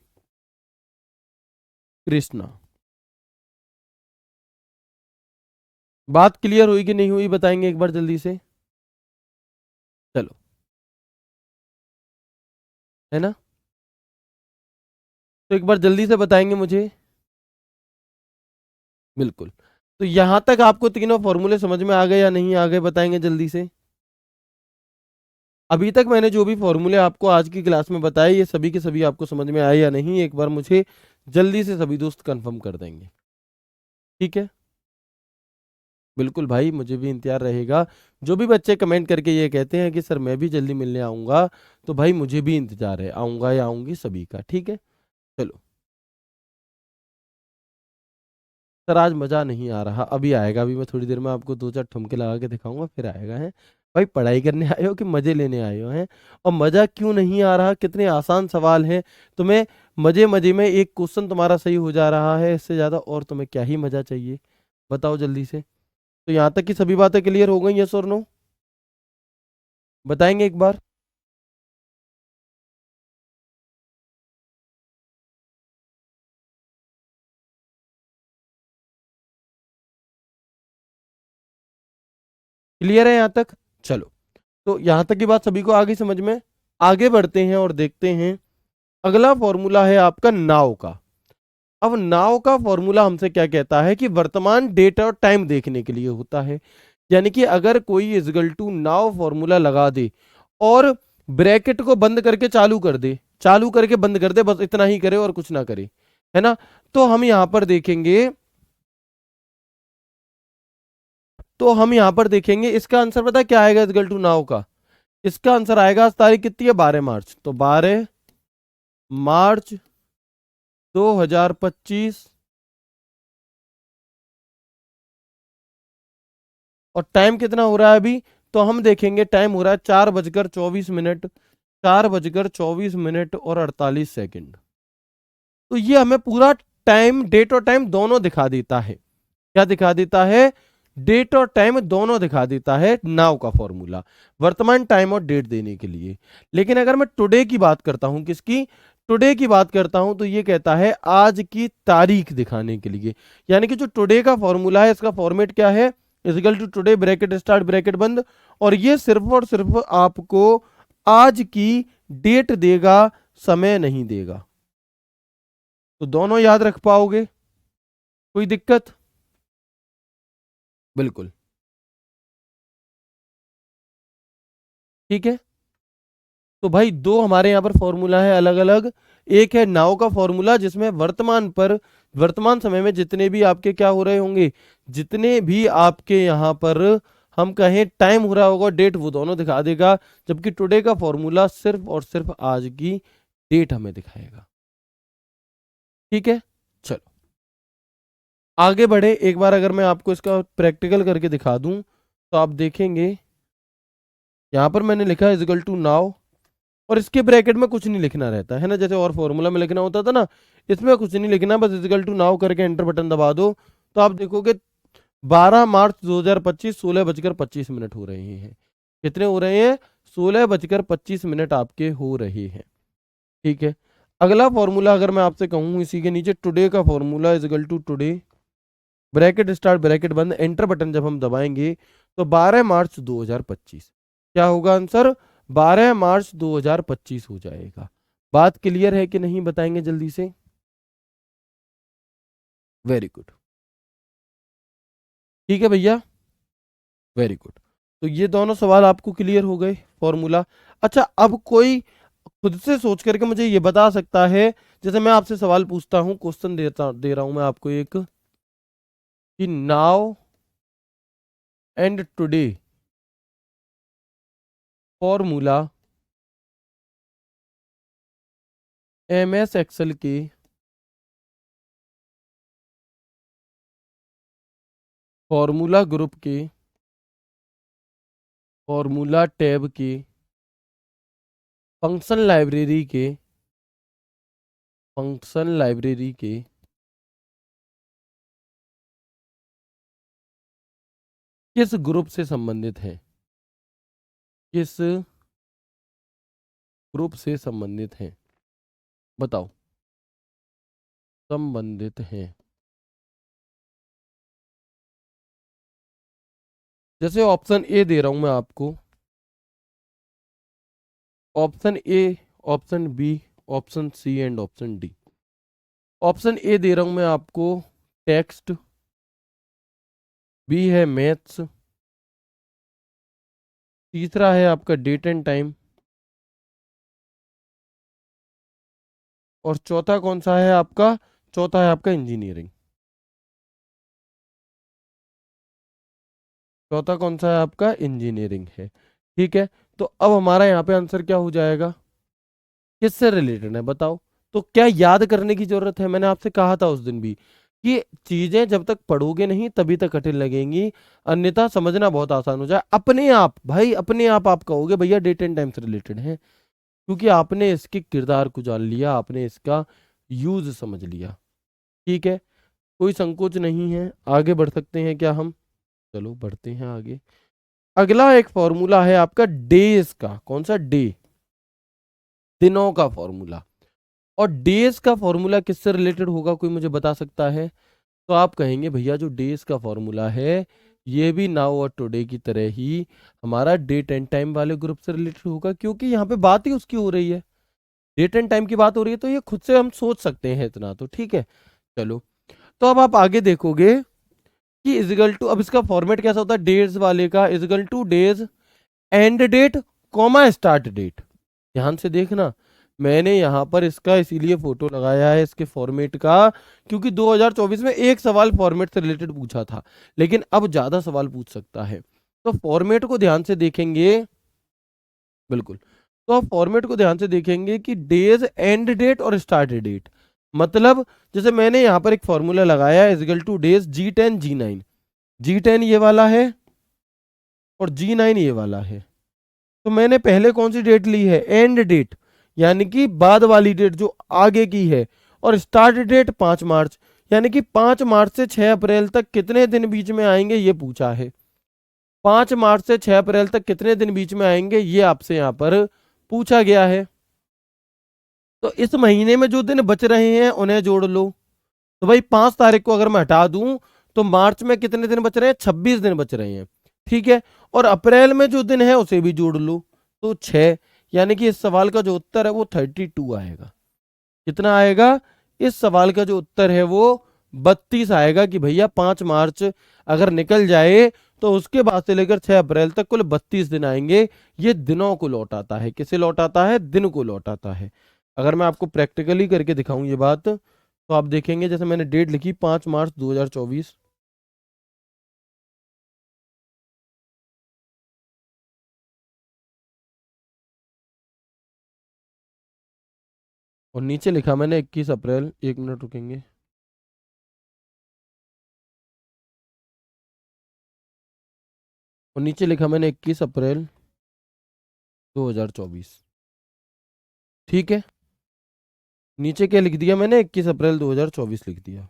कृष्णा। बात क्लियर हुई कि नहीं हुई, बताएंगे एक बार जल्दी से, चलो, है ना। तो एक बार जल्दी से बताएंगे मुझे, बिल्कुल। तो यहां तक आपको तीनों फॉर्मूले समझ में आ गए या नहीं आ गए, बताएंगे जल्दी से। अभी तक मैंने जो भी फॉर्मूले आपको आज की क्लास में बताए, ये सभी के सभी आपको समझ में आए या नहीं, एक बार मुझे जल्दी से सभी दोस्त कंफर्म कर देंगे। ठीक है, बिल्कुल भाई, मुझे भी इंतजार रहेगा। जो भी बच्चे कमेंट करके ये कहते हैं कि सर मैं भी जल्दी मिलने आऊंगा, तो भाई मुझे भी इंतजार है, आऊंगा या आऊंगी सभी का। ठीक है, चलो। सर आज मजा नहीं आ रहा, अभी आएगा, अभी मैं थोड़ी देर में आपको दो चार ठुमके लगा के दिखाऊंगा, फिर आएगा है। भाई पढ़ाई करने आए हो कि मजे लेने आए हो हैं, और मजा क्यों नहीं आ रहा, कितने आसान सवाल हैं। तुम्हें मजे मजे में एक क्वेश्चन तुम्हारा सही हो जा रहा है, इससे ज्यादा और तुम्हें क्या ही मजा चाहिए, बताओ जल्दी से। तो यहाँ तक की सभी बातें क्लियर हो गई, यस और नो, बताएंगे एक बार। क्लियर है यहाँ तक, चलो। तो यहाँ तक की बात सभी को आ गई समझ में। आगे बढ़ते हैं और देखते हैं, अगला फॉर्मूला है आपका नाउ का। अब नाउ का फॉर्मूला हमसे क्या कहता है कि वर्तमान डेट और टाइम देखने के लिए होता है। यानी कि अगर कोई इजगल टू नाउ फॉर्मूला लगा दे और ब्रैकेट को बंद करके चालू कर दे, चालू करके बंद कर दे, बस इतना ही करे और कुछ ना करे, है ना। तो हम यहां पर देखेंगे, तो हम यहां पर देखेंगे इसका आंसर पता है क्या आएगा इजगल टू नाउ का। इसका आंसर आएगा, आज तारीख कितनी है, 12 मार्च, तो 12 मार्च 2025, और टाइम कितना हो रहा है अभी, तो हम देखेंगे टाइम हो रहा है 4:24 मिनट, 4:24 मिनट और 48 सेकंड। तो ये हमें पूरा टाइम, डेट और टाइम दोनों दिखा देता है। क्या दिखा देता है, डेट और टाइम दोनों दिखा देता है नाउ का फॉर्मूला, वर्तमान टाइम और डेट देने के लिए। लेकिन अगर मैं टुडे की बात करता हूं, किसकी, टुडे की बात करता हूं, तो ये कहता है आज की तारीख दिखाने के लिए। यानी कि जो टुडे का फॉर्मूला है, इसका फॉर्मेट क्या है, equal to today bracket start bracket बंद, और ये सिर्फ और सिर्फ आपको आज की डेट देगा, समय नहीं देगा। तो दोनों याद रख पाओगे, कोई दिक्कत, बिल्कुल, ठीक है। तो भाई दो हमारे यहाँ पर फॉर्मूला है अलग अलग। एक है नाउ का फॉर्मूला, जिसमें वर्तमान पर, वर्तमान समय में जितने भी आपके क्या हो रहे होंगे, जितने भी आपके यहाँ पर हम कहें टाइम हो रहा होगा, डेट, वो दोनों दिखा देगा। जबकि टुडे का फॉर्मूला सिर्फ और सिर्फ आज की डेट हमें दिखाएगा। ठीक है, चलो आगे बढ़े। एक बार अगर मैं आपको इसका प्रैक्टिकल करके दिखा दूं, तो आप देखेंगे यहाँ पर मैंने लिखा है इजिकल टू नाउ, और इसके ब्रैकेट में कुछ नहीं लिखना रहता है ना, जैसे और फॉर्मूला में लिखना होता था ना, इसमें कुछ नहीं लिखना, बस इजिकल टू नाउ करके एंटर बटन दबा दो, तो आप देखोगे 12 मार्च 2025 16 बजकर 25 मिनट हो रहे हैं। कितने हो रहे हैं? 16 बजकर 25 मिनट आपके हो रहे हैं। ठीक है। अगला फॉर्मूला अगर मैं आपसे कहूँ इसी के नीचे, टुडे का formula equal to today, bracket start bracket बंद, एंटर बटन जब हम दबाएंगे तो 12 मार्च 2025, क्या होगा आंसर? 12 मार्च 2025 हो जाएगा। बात क्लियर है कि नहीं, बताएंगे जल्दी से? Very good. ठीक है भैया, वेरी गुड। तो ये दोनों सवाल आपको क्लियर हो गए, फॉर्मूला। अच्छा, अब कोई खुद से सोच करके मुझे ये बता सकता है, जैसे मैं आपसे सवाल पूछता हूं, क्वेश्चन दे रहा हूं मैं आपको एक, कि now and today formula MS Excel के फॉर्मूला ग्रुप के फॉर्मूला टैब के फंक्शन लाइब्रेरी के किस ग्रुप से संबंधित है? किस ग्रुप से संबंधित है? बताओ। संबंधित है। जैसे ऑप्शन ए दे रहा हूं मैं आपको, option A, option B, option C and option D. Option A दे रहा हूं मैं आपको टेक्स्ट, बी है मैथ्स, तीसरा है आपका डेट एंड टाइम, और चौथा कौन सा है आपका? चौथा है आपका इंजीनियरिंग। चौथा कौन सा है आपका? इंजीनियरिंग है। ठीक है। तो अब हमारा यहाँ पे आंसर क्या हो जाएगा? किससे रिलेटेड है बताओ? तो क्या याद करने की जरूरत है? मैंने आपसे कहा था उस दिन भी कि चीजें जब तक पढ़ोगे नहीं तभी तक कठिन लगेंगी, अन्यथा समझना बहुत आसान हो जाए। अपने आप भाई, अपने आप कहोगे भैया डेट एंड टाइम से रिलेटेड है, क्योंकि आपने इसके किरदार को जान लिया, आपने इसका यूज समझ लिया। ठीक है। कोई संकोच नहीं है, आगे बढ़ सकते हैं क्या हम? चलो बढ़ते हैं आगे। अगला एक फॉर्मूला है आपका डेज का। कौन सा? डे, दिनों का फॉर्मूला। और डेज का फॉर्मूला किससे रिलेटेड होगा, कोई मुझे बता सकता है? तो आप कहेंगे भैया जो डेज का फॉर्मूला है ये भी नाउ और टुडे की तरह ही हमारा डेट एंड टाइम वाले ग्रुप से रिलेटेड होगा, क्योंकि यहाँ पे बात ही उसकी हो रही है, डेट एंड टाइम की बात हो रही है, तो ये खुद से हम सोच सकते हैं इतना तो। ठीक है। चलो, तो अब आप आगे देखोगे कि इजिकल टू, अब इसका फॉर्मेट कैसा होता है डेज वाले का? Equal to days end date comma start date. ध्यान से देखना, मैंने यहाँ पर इसका इसीलिए फोटो लगाया है इसके फॉर्मेट का, क्योंकि 2024 में एक सवाल फॉर्मेट से रिलेटेड पूछा था, लेकिन अब ज्यादा सवाल पूछ सकता है। तो फॉर्मेट को ध्यान से देखेंगे, बिल्कुल। तो आप फॉर्मेट को ध्यान से देखेंगे कि डेज एंड डेट और स्टार्ट डेट, मतलब जैसे मैंने यहाँ पर एक फॉर्मूला लगाया है equal to days G10 G9, G10 ये वाला है और G9 ये वाला है। तो मैंने पहले कौन सी डेट ली है? एंड डेट, यानी कि बाद वाली डेट जो आगे की है, और स्टार्ट डेट 5 मार्च, यानी कि 5 मार्च से 6 अप्रैल तक कितने दिन बीच में आएंगे ये पूछा है। 5 मार्च से 6 अप्रैल तक कितने दिन बीच में आएंगे ये आपसे यहाँ पर पूछा गया है। तो इस महीने में जो दिन बच रहे हैं उन्हें जोड़ लो। तो भाई 5 तारीख को अगर मैं हटा दूं तो मार्च में कितने दिन बच रहे हैं? 26 दिन बच रहे हैं। ठीक है। और अप्रैल में जो दिन है उसे भी जोड़ लो, तो 6, यानी कि इस सवाल का जो उत्तर है वो 32 आएगा। कितना आएगा? इस सवाल का जो उत्तर है वो 32 आएगा, कि भैया 5 मार्च अगर निकल जाए तो उसके बाद से लेकर 6 अप्रैल तक कुल 32 दिन आएंगे। ये दिनों को लौटाता है। किसे लौटाता है? दिन को लौटाता है। अगर मैं आपको प्रैक्टिकली करके दिखाऊं ये बात, तो आप देखेंगे, जैसे मैंने डेट लिखी 5 मार्च 2024, और नीचे लिखा मैंने 21 अप्रैल, 1 मिनट रुकेंगे, और नीचे लिखा मैंने 21 अप्रैल 2024। ठीक है, नीचे क्या लिख दिया मैंने, 21 अप्रैल 2024 लिख दिया।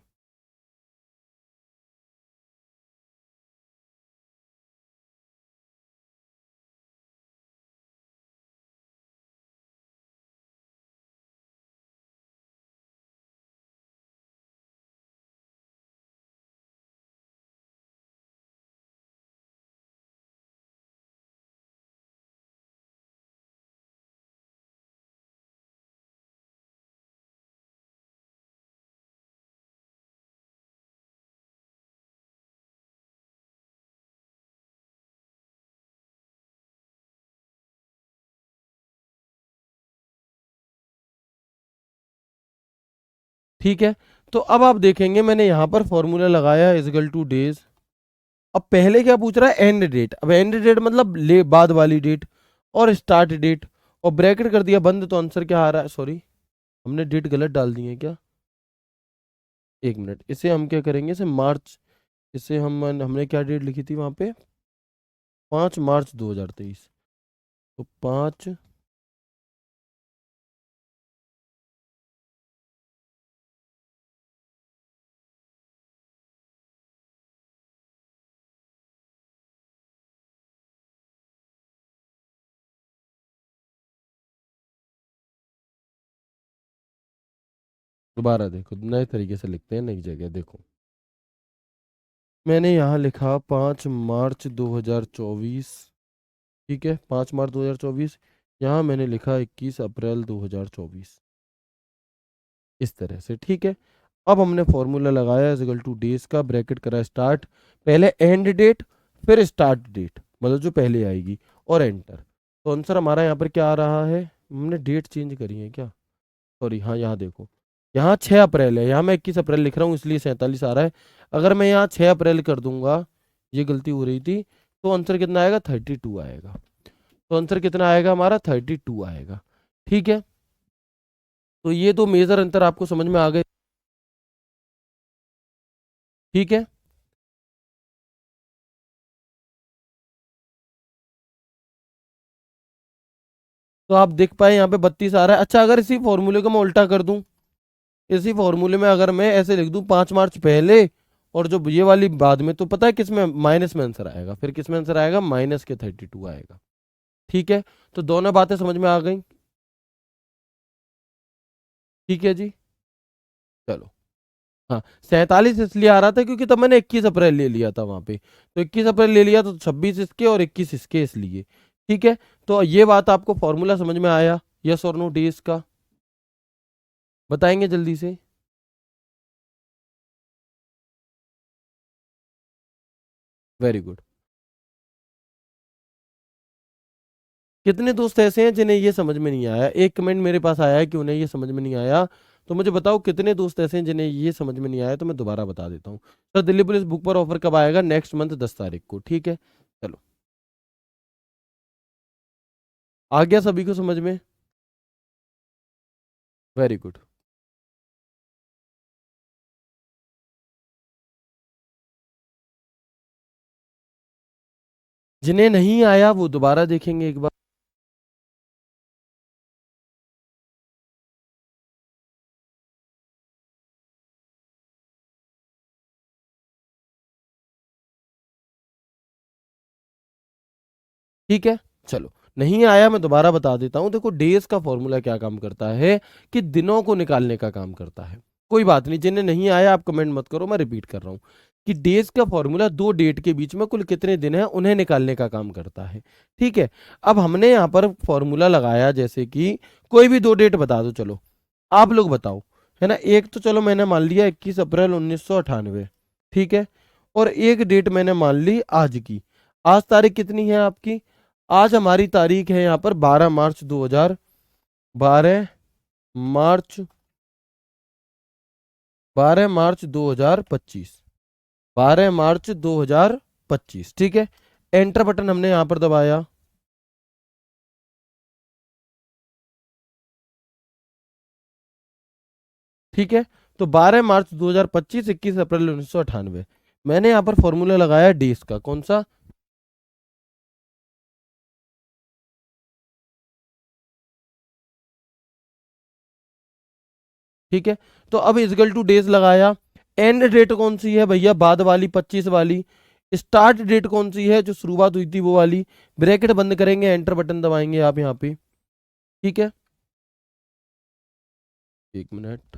ठीक है, तो अब आप देखेंगे मैंने यहां पर फॉर्मूला लगाया इजगल टू डेज। अब पहले क्या पूछ रहा है, एंड डेट। अब एंड डेट मतलब ले बाद वाली डेट, और स्टार्ट डेट, और ब्रैकेट कर दिया बंद। तो आंसर क्या आ रहा है, सॉरी हमने डेट गलत डाल दी है क्या, एक मिनट, इसे हम क्या करेंगे, इसे मार्च, इसे हमने क्या डेट लिखी थी वहां पे, 5 मार्च 2023। तो 5, दोबारा देखो, नए तरीके से लिखते हैं, नई जगह देखो। मैंने यहाँ लिखा 5 मार्च 2024। ठीक है, 5 मार्च 2024। यहाँ मैंने लिखा 21 अप्रैल 2024, इस तरह से। ठीक है, अब हमने फॉर्मूला लगाया इज इक्वल टू डेज का, ब्रैकेट करा स्टार्ट, पहले एंड डेट, फिर स्टार्ट डेट, मतलब जो पहले आएगी, और एंटर। तो आंसर हमारा यहाँ पर क्या आ रहा है, हमने डेट चेंज करी है क्या, सॉरी हाँ, यहाँ देखो, यहाँ 6 अप्रैल है, यहाँ मैं 21 अप्रैल लिख रहा हूँ इसलिए 47 आ रहा है। अगर मैं यहाँ 6 अप्रैल कर दूंगा, ये गलती हो रही थी, तो आंसर कितना आएगा, 32 आएगा। तो आंसर कितना आएगा हमारा, 32 आएगा। ठीक है, तो ये तो मेजर अंतर आपको समझ में आ गए। ठीक है, तो आप देख पाए यहाँ पे 32 आ रहा है। अच्छा, अगर इसी फॉर्मूले को मैं उल्टा कर दूं, इसी फॉर्मूले में अगर मैं ऐसे लिख दूं 5 मार्च पहले, और जो ये वाली बाद में, तो पता है किस में माइनस में आंसर आएगा, फिर किस में आंसर आएगा, माइनस के 32 आएगा। ठीक है, तो दोनों बातें समझ में आ गई। ठीक है जी, चलो। हाँ, 47 इसलिए आ रहा था क्योंकि तब मैंने 21 अप्रैल ले लिया था वहां पे, तो 21 अप्रैल ले लिया तो 26 इसके और 21 इसके, इसलिए। ठीक है, तो ये बात आपको फॉर्मूला समझ में आया, यस और नो डेज का, बताएंगे जल्दी से। Very good. कितने दोस्त ऐसे हैं जिन्हें ये समझ में नहीं आया, एक कमेंट मेरे पास आया है कि उन्हें ये समझ में नहीं आया, तो मुझे बताओ कितने दोस्त ऐसे हैं जिन्हें ये समझ में नहीं आया, तो मैं दोबारा बता देता हूँ। सर दिल्ली पुलिस बुक पर ऑफर कब आएगा, नेक्स्ट मंथ 10 तारीख को। ठीक है, चलो, आ गया सभी को समझ में, वेरी गुड। जिन्हें नहीं आया वो दोबारा देखेंगे एक बार। ठीक है, चलो, नहीं आया मैं दोबारा बता देता हूं। देखो, डेज का फॉर्मूला क्या काम करता है, कि दिनों को निकालने का काम करता है। कोई बात नहीं, जिन्हें नहीं आया आप कमेंट मत करो, मैं रिपीट कर रहा हूं, कि डेज का फॉर्मूला दो डेट के बीच में कुल कितने दिन हैं उन्हें निकालने का काम करता है। ठीक है, अब हमने यहाँ पर फॉर्मूला लगाया, जैसे कि कोई भी दो डेट बता दो, चलो आप लोग बताओ, है ना। एक तो चलो मैंने मान लिया 21 अप्रैल 1998। ठीक है, और एक डेट मैंने मान ली आज की। आज तारीख कितनी है आपकी, आज हमारी तारीख है यहाँ पर 12 मार्च 2000, 12 मार्च 2025, 12 मार्च 2025। ठीक है, एंटर बटन हमने यहाँ पर दबाया। ठीक है, तो 12 मार्च 2025, 21 अप्रैल 1998, मैंने यहाँ पर फॉर्मूला लगाया डेज का, कौन सा, ठीक है, तो अब इजकल टू डेज लगाया, एंड डेट कौन सी है भैया, बाद वाली 25 वाली, स्टार्ट डेट कौन सी है, जो शुरुआत हुई थी वो वाली, ब्रैकेट बंद करेंगे, एंटर बटन दबाएंगे आप यहाँ पे। ठीक है, एक minute,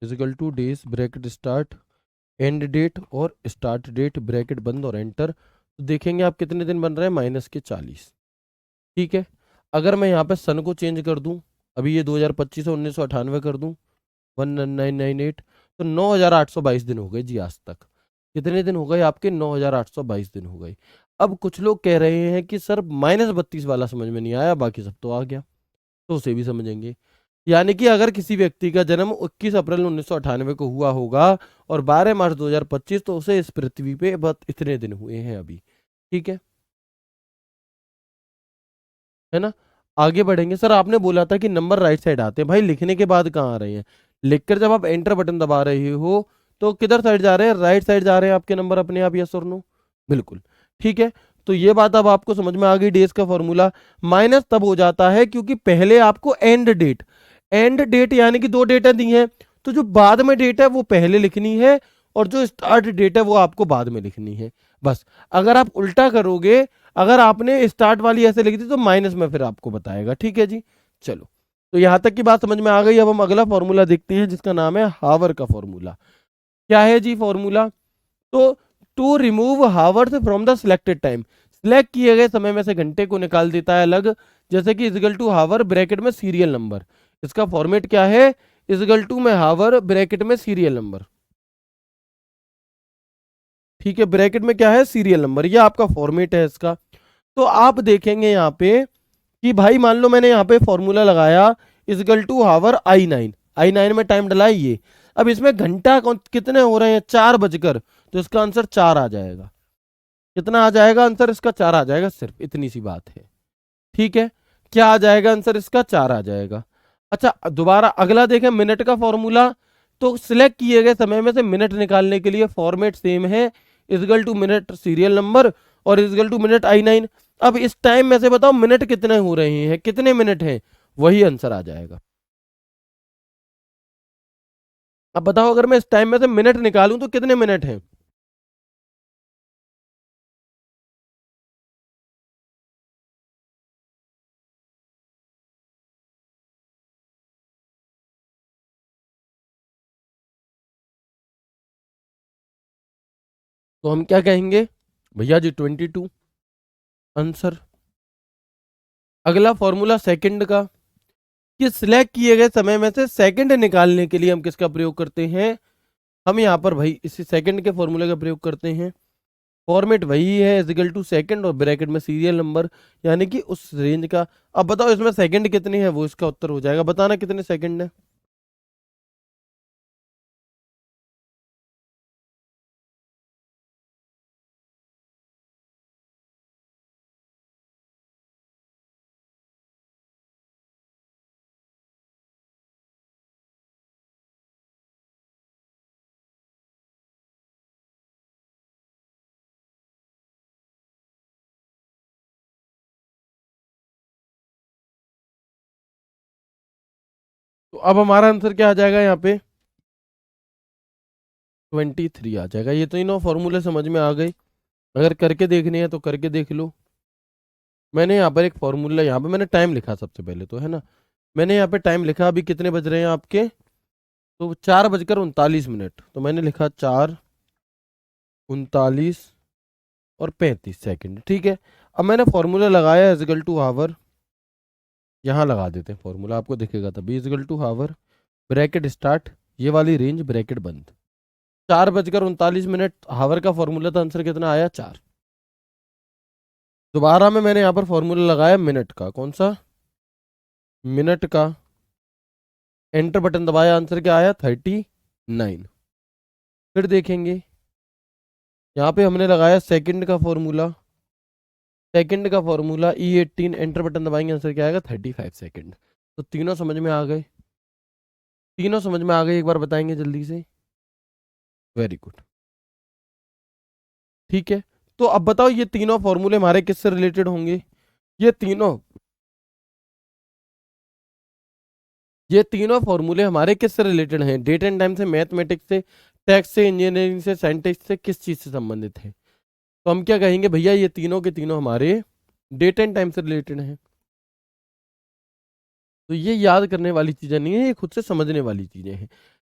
equal to days bracket start, end date और स्टार्ट डेट ब्रैकेट बंद और एंटर, तो देखेंगे आप कितने दिन बन रहे हैं, -40। ठीक है, अगर मैं यहाँ पे सन को चेंज कर दूं, अभी ये 2025 है, 1998 कर दूं, 19998, तो 9822 दिन हो गए जी आज तक। कितने दिन हो गए आपके, 9822 दिन हो गए। अब कुछ लोग कह रहे हैं कि सर -32 वाला समझ में नहीं आया, बाकी सब तो आ गया, तो उसे भी समझेंगे। यानी कि अगर किसी व्यक्ति का जन्म 21 अप्रैल 1998 को हुआ होगा और 12 मार्च 2025, तो उसे इस पृथ्वी पे बस इतने दिन हुए हैं अभी। ठीक है ना, आगे बढ़ेंगे। सर आपने बोला था कि नंबर राइट साइड आते हैं, भाई लिखने के बाद कहाँ आ रहे हैं, लिखकर जब आप एंटर बटन दबा रहे हो तो किधर साइड जा रहे हैं, राइट साइड जा रहे हैं आपके नंबर अपने आप, यस और नो, बिल्कुल। ठीक है, तो ये बात अब आपको समझ में आ गई, डेज का फॉर्मूला। माइनस तब हो जाता है क्योंकि पहले आपको एंड डेट यानी कि दो डेटा दी हैं, तो जो बाद में डेट है वो पहले लिखनी है और जो स्टार्ट डेट है वो आपको बाद में लिखनी है, बस। अगर आप उल्टा करोगे, अगर आपने स्टार्ट वाली ऐसे लिख दी तो माइनस में फिर आपको बताएगा। ठीक है जी, चलो, तो यहां तक की बात समझ में आ गई। अब हम अगला फॉर्मूला देखते हैं जिसका नाम है हावर का फॉर्मूला। क्या है जी फॉर्मूला, तो to remove hours from the selected time, select किए गए समय में से घंटे को निकाल देता है अलग, जैसे कि इजगल टू हावर ब्रैकेट में सीरियल नंबर, इसका फॉर्मेट क्या है, इजगल टू में हावर ब्रैकेट में सीरियल नंबर। ठीक है, ब्रैकेट में क्या है, सीरियल नंबर, ये आपका फॉर्मेट है इसका। तो आप देखेंगे यहाँ पे कि भाई मान लो मैंने यहाँ पे फॉर्मूला लगाया equal to hour I nine में टाइम डला है ये, अब इसमें घंटा कितने हो रहे हैं, 4 बजकर, तो इसका आंसर 4 आ जाएगा। कितना आ जाएगा आंसर इसका, 4 आ जाएगा, सिर्फ इतनी सी बात है। ठीक है, क्या आ जाएगा आंसर इसका, 4 आ जाएगा। अच्छा दोबारा अगला देखें, मिनट का फॉर्मूला, तो सिलेक्ट किए गए समय में से मिनट निकालने के लिए फॉर्मेट सेम है, equal to minute serial number और इजगल टू मिनट आई 9। अब इस टाइम में से बताओ मिनट कितने हो रहे हैं, कितने मिनट हैं, वही आंसर आ जाएगा। अब बताओ अगर मैं इस टाइम में से मिनट निकालूं तो कितने मिनट हैं, तो हम क्या कहेंगे भैया जी, 22 आंसर। अगला फॉर्मूला सेकंड का, कि सिलेक्ट किए गए समय में से सेकंड निकालने के लिए हम किसका प्रयोग करते हैं, हम यहाँ पर भाई इसी सेकंड के फॉर्मूले का प्रयोग करते हैं। फॉर्मेट वही है, इजिकल टू सेकंड और ब्रैकेट में सीरियल नंबर, यानी कि उस रेंज का। अब बताओ इसमें सेकंड कितने हैं, वो इसका उत्तर हो जाएगा, बताना कितने सेकंड है। तो अब हमारा आंसर क्या आ जाएगा यहाँ पे, 23 आ जाएगा। ये तो इनो फॉर्मूले समझ में आ गए, अगर करके देखने हैं तो करके देख लो। मैंने यहाँ पर एक फॉर्मूला, यहाँ पे मैंने टाइम लिखा सबसे पहले तो, है ना, मैंने यहाँ पे टाइम लिखा, अभी कितने बज रहे हैं आपके, तो 4 बजकर 39 मिनट, तो मैंने लिखा 4:39 और 35 सेकंड। ठीक है, अब मैंने फॉर्मूला लगाया इजगल टू हावर, यहाँ लगा देते हैं फॉर्मूला, आपको दिखेगा तभी, equal to hour bracket start, ये वाली रेंज ब्रैकेट बंद, 4:39 हावर का फॉर्मूला था, आंसर कितना आया, 4। दोबारा में मैंने यहाँ पर फॉर्मूला लगाया मिनट का, कौन सा, मिनट का, एंटर बटन दबाया, आंसर क्या आया, 39। फिर देखेंगे यहाँ पे हमने लगाया सेकंड का फॉर्मूला, सेकंड का फॉर्मूला E18, एंटर बटन दबाएंगे, आंसर क्या आएगा 35 सेकंड। तो तीनों समझ में आ गए, तीनों समझ में आ गए, एक बार बताएंगे जल्दी से। वेरी गुड, ठीक है। तो अब बताओ ये तीनों फॉर्मूले हमारे किससे रिलेटेड होंगे? ये तीनों ये तीनों फॉर्मूले हमारे किससे रिलेटेड हैं? डेट एंड टाइम से, मैथमेटिक्स से, टैक्स से, इंजीनियरिंग से, साइंटिस्ट से, किस चीज से संबंधित है? तो हम क्या कहेंगे भैया, ये तीनों के तीनों हमारे डेट एंड टाइम से रिलेटेड हैं। तो ये याद करने वाली चीजें नहीं है, ये खुद से समझने वाली चीजें हैं।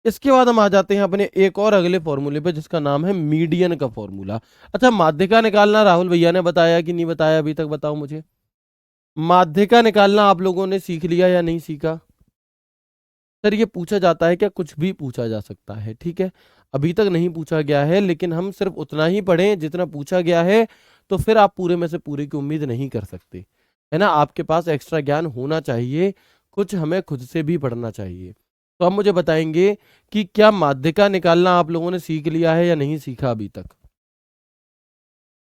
इसके बाद हम आ जाते हैं अपने एक और अगले फॉर्मूले पे, जिसका नाम है मीडियन का फॉर्मूला। अच्छा, माध्यिका निकालना राहुल भैया ने बताया कि नहीं बताया अभी तक, बताओ मुझे। माध्यिका निकालना आप लोगों ने सीख लिया या नहीं सीखा? सर ये पूछा जाता है क्या? कुछ भी पूछा जा सकता है, ठीक है। अभी तक नहीं पूछा गया है, लेकिन हम सिर्फ उतना ही पढ़ें जितना पूछा गया है, तो फिर आप पूरे में से पूरे की उम्मीद नहीं कर सकते, है ना। आपके पास एक्स्ट्रा ज्ञान होना चाहिए, कुछ हमें खुद से भी पढ़ना चाहिए। तो आप मुझे बताएंगे कि क्या माध्यिका निकालना आप लोगों ने सीख लिया है या नहीं सीखा अभी तक?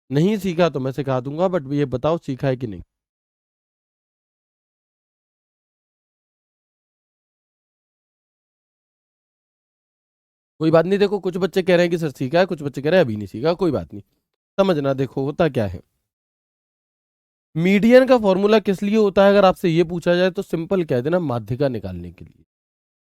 नहीं सीखा तो मैं सिखा दूंगा, बट ये बताओ सीखा है कि नहीं? कोई बात नहीं, देखो कुछ बच्चे कह रहे हैं कि सर सीखा है, कुछ बच्चे कह रहे हैं अभी नहीं सीखा, कोई बात नहीं। समझना, देखो होता क्या है, मीडियन का फॉर्मूला किस लिए होता है अगर आपसे ये पूछा जाए तो सिंपल कह देना, माध्यिका निकालने के लिए।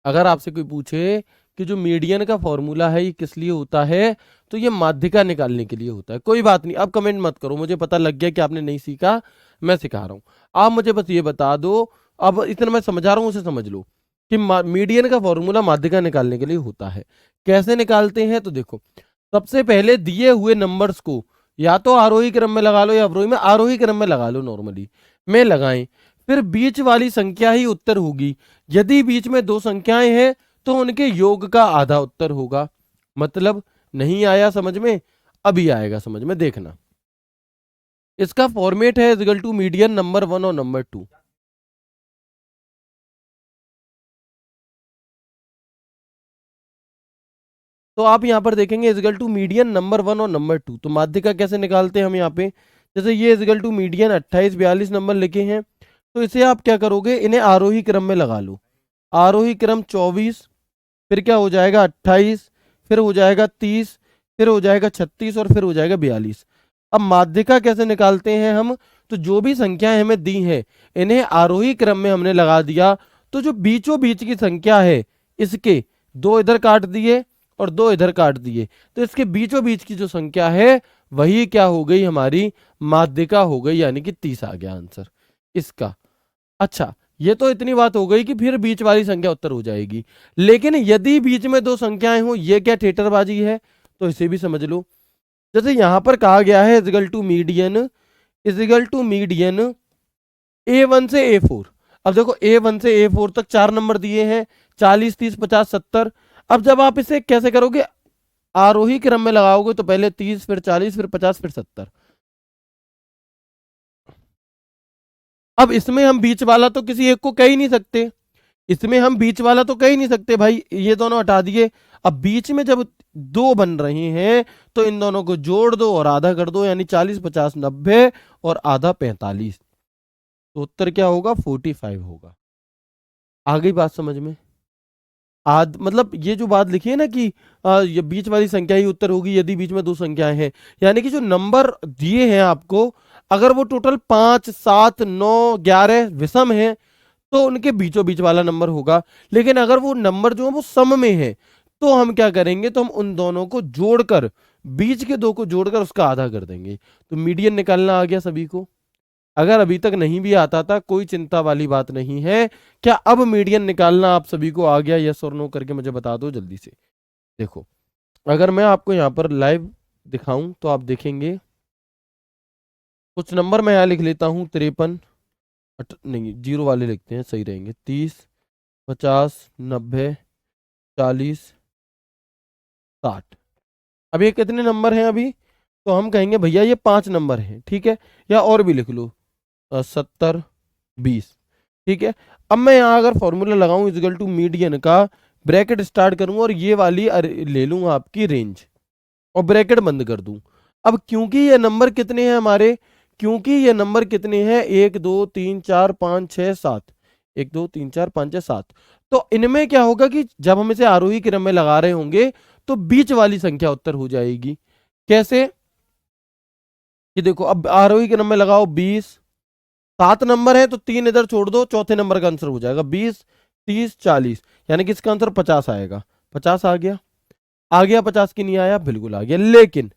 अगर आपसे कोई पूछे कि जो मीडियन का फॉर्मूला है ये किस लिए होता है, तो ये माध्यिका निकालने के लिए होता है। कोई बात नहीं, अब कमेंट मत करो, मुझे पता लग गया कि आपने नहीं सीखा, मैं सिखा रहा हूं। आप मुझे बस ये बता दो, अब इतना मैं समझा रहा हूं उसे समझ लो, कि मीडियन का फॉर्मूला माध्यिका निकालने के लिए होता है। कैसे निकालते हैं? तो देखो, सबसे पहले दिए हुए नंबर्स को या तो आरोही क्रम में लगा लो या अवरोही में, आरोही क्रम में लगा लो, नॉर्मली में लगाएं। फिर बीच वाली संख्या ही उत्तर होगी। यदि बीच में दो संख्याएं हैं तो उनके योग का आधा उत्तर होगा। मतलब नहीं आया समझ में? अभी आएगा समझ में, देखना। इसका फॉर्मेट है इक्वल टू मीडियन नंबर 1 और नंबर 2। तो आप यहां पर देखेंगे इक्वल टू मीडियन नंबर 1 और नंबर 2। तो माध्यिका कैसे निकालते हैं हम यहाँ पे? जैसे ये इक्वल टू मीडियन 28 42 नंबर लिखे हैं, तो इसे आप क्या करोगे, इन्हें आरोही क्रम में लगा लो। आरोही क्रम 24, फिर क्या हो जाएगा 28, फिर हो जाएगा 30, फिर हो जाएगा 36 और फिर हो जाएगा 42। अब माध्यिका कैसे निकालते हैं हम? तो जो भी संख्याएं हमें दी हैं इन्हें आरोही क्रम में हमने लगा दिया, तो जो बीचों बीच की संख्या है इसके दो इधर काट दिए और दो इधर काट दिए, तो इसके बीचों बीच की जो संख्या है वही क्या हो गई, हमारी माध्यिका हो गई, यानी कि 30 आ गया आंसर इसका। अच्छा, ये तो इतनी बात हो गई कि फिर बीच वाली संख्या उत्तर हो जाएगी। लेकिन यदि बीच में दो संख्याएं हो, ये क्या थिएटरबाजी है? तो इसे भी समझ लो। जैसे यहां पर कहा गया है इजिकल टू मीडियन A1 से A4। अब देखो A1 से A4 तक 4 नंबर दिए हैं, 40 30 50 70। अब जब आप इसे कैसे करोगे, आरोही क्रम में लगाओगे, तो पहले 30 फिर 40 फिर 50 फिर 70। अब इसमें हम बीच वाला तो किसी एक को कह ही नहीं सकते, इसमें हम बीच वाला तो कह ही नहीं सकते भाई, ये दोनों हटा दिए। अब बीच में जब दो बन रहे हैं तो इन दोनों को जोड़ दो और आधा कर दो, यानी 40 50 90 और आधा 45। तो उत्तर क्या होगा, 45 होगा। आ गई बात समझ में? आद मतलब ये जो बात लिखी है ना कि ये बीच वाली संख्या ही उत्तर होगी यदि बीच में दो संख्याएं हैं, यानी कि जो नंबर दिए हैं आपको, अगर वो टोटल 5 7 9 11 विषम है तो उनके बीचों बीच वाला नंबर होगा। लेकिन अगर वो नंबर जो है वो सम में है, तो हम क्या करेंगे, तो हम उन दोनों को जोड़कर, बीच के दो को जोड़कर उसका आधा कर देंगे। तो मीडियन निकालना आ गया सभी को। अगर अभी तक नहीं भी आता था कोई चिंता वाली बात नहीं है। क्या अब मीडियन निकालना आप सभी को आ गया? यस और नो करके मुझे बता दो जल्दी से। देखो, अगर मैं आपको यहाँ पर लाइव दिखाऊं तो आप देखेंगे, कुछ नंबर मैं यहाँ लिख लेता हूँ, 53 नहीं जीरो वाले लिखते हैं, सही रहेंगे, 30 50 90 40 60। अब ये कितने नंबर हैं अभी? तो हम कहेंगे भैया ये 5 नंबर हैं, ठीक है। या और भी लिख लो, 70 20, ठीक है। अब मैं यहाँ अगर फॉर्मूला लगाऊं इक्वल टू मीडियन का, ब्रैकेट स्टार्ट करूंगा और ये वाली ले लूंगा आपकी रेंज और ब्रैकेट बंद कर दूं। अब क्योंकि ये नंबर कितने हैं हमारे, क्योंकि ये नंबर कितने हैं, 1 2 3 4 5 6 7, 1 2 3 4 5 6 7। तो इनमें क्या होगा कि जब हम इसे आरोही क्रम में लगा रहे होंगे तो बीच वाली संख्या उत्तर हो जाएगी। कैसे कि देखो, अब आरोही क्रम में लगाओ 20, 7 नंबर है तो 3 इधर छोड़ दो, चौथे नंबर का आंसर हो जाएगा 20 30 40, यानी कि इसका आंसर 50 आएगा। 50 आ गया, आ गया 50 की नहीं आया, बिल्कुल आ गया। लेकिन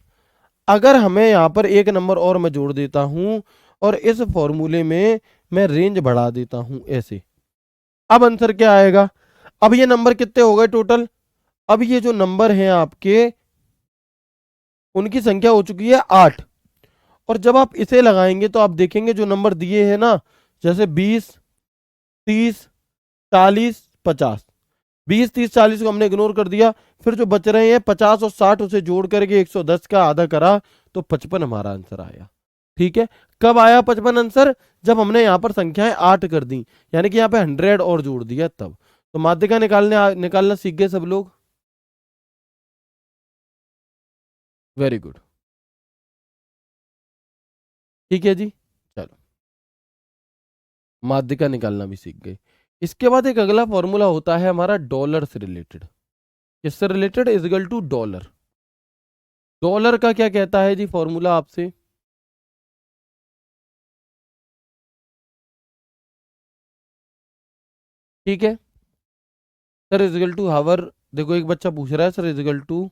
अगर हमें यहां पर एक नंबर और मैं जोड़ देता हूं और इस फॉर्मूले में मैं रेंज बढ़ा देता हूं ऐसे, अब आंसर क्या आएगा, अब ये नंबर कितने हो गए टोटल, अब ये जो नंबर हैं आपके उनकी संख्या हो चुकी है 8। और जब आप इसे लगाएंगे तो आप देखेंगे जो नंबर दिए हैं ना, जैसे 20 30 40 50, 20 30 40 को हमने इग्नोर कर दिया, फिर जो बच रहे हैं 50 और 60 उसे जोड़ करके 110 का आधा करा तो 55 हमारा आंसर आया। ठीक है, कब आया 55 आंसर, जब हमने यहां पर संख्याएं 8 कर दी, यानी कि यहां पे 100 और जोड़ दिया तब। तो माध्यिका निकालना सीख गए सब लोग, वेरी गुड। ठीक है जी, चलो माध्यिका निकालना भी सीख गए। इसके बाद एक अगला फॉर्मूला होता है हमारा डॉलर से रिलेटेड। किससे related, equal to dollar. Dollar का क्या कहता है जी फॉर्मूला आपसे, ठीक है सर, इजिकल टू हावर, देखो एक बच्चा पूछ रहा है सर इजिकल टू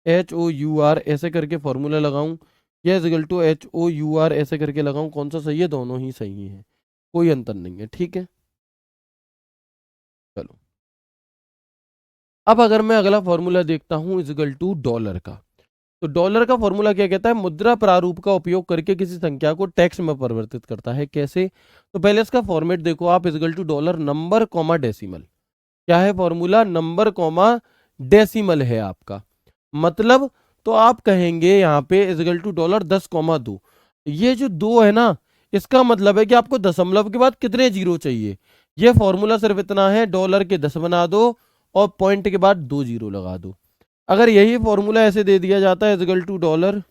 HOUR ऐसे करके फॉर्मूला लगाऊं या इजिकल टू HOUR ऐसे करके लगाऊं, कौन सा सही है, दोनों ही सही है, कोई अंतर नहीं है। ठीक है, चलो अब अगर मैं अगला फॉर्मूला देखता हूं इजिकल टू डॉलर का, तो डॉलर का फॉर्मूला क्या कहता है, मुद्रा प्रारूप का उपयोग करके किसी संख्या को टेक्स्ट में परिवर्तित करता है। कैसे, तो पहले इसका फॉर्मेट देखो आप, equal to dollar number comma decimal. क्या है फॉर्मूला, नंबर कॉमा डेसिमल है आपका, मतलब तो आप कहेंगे यहाँ पे इजिकल टू डॉलर 10,2। ये जो 2 है ना, इसका मतलब है कि आपको दशमलव के बाद कितने जीरो चाहिए। ये फॉर्मूला सिर्फ इतना है, डॉलर के 10 बना दो और पॉइंट के बाद 2 जीरो लगा दो। अगर यही फॉर्मूला ऐसे दे दिया जाता है इजिकल टू डॉलर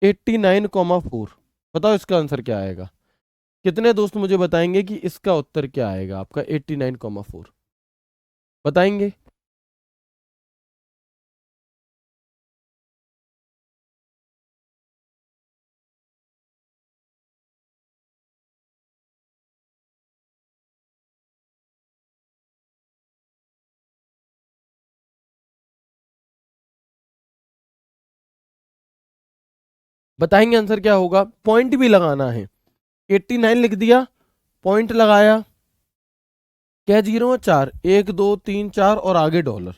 89,4, बताओ इसका आंसर क्या आएगा। कितने दोस्त मुझे बताएंगे कि इसका उत्तर क्या आएगा आपका 89,4, बताएंगे। बताएंगे आंसर क्या होगा, पॉइंट भी लगाना है, 89 लिख दिया, पॉइंट लगाया, क्या जीरो है, 4, 1 2 3 4 और आगे डॉलर,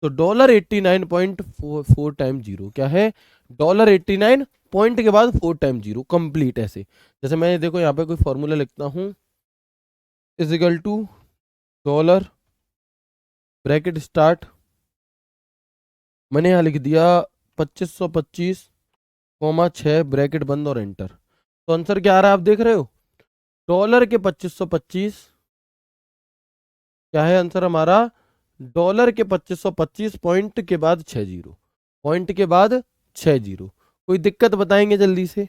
तो डॉलर 89.4 टाइम जीरो क्या है, डॉलर 89 पॉइंट के बाद 4 टाइम जीरो कंप्लीट। ऐसे जैसे मैं देखो यहाँ पे कोई फॉर्मूला लिखता हूँ, equal to dollar bracket start, मैंने यहाँ लिख दिया 2525,6 ब्रैकेट बंद और एंटर। तो आंसर क्या आ रहा है आप देख रहे हो, डॉलर के 2525, क्या है आंसर हमारा, डॉलर के 2525 पॉइंट के बाद 6 जीरो, पॉइंट के बाद 6 जीरो। कोई दिक्कत बताएंगे जल्दी से।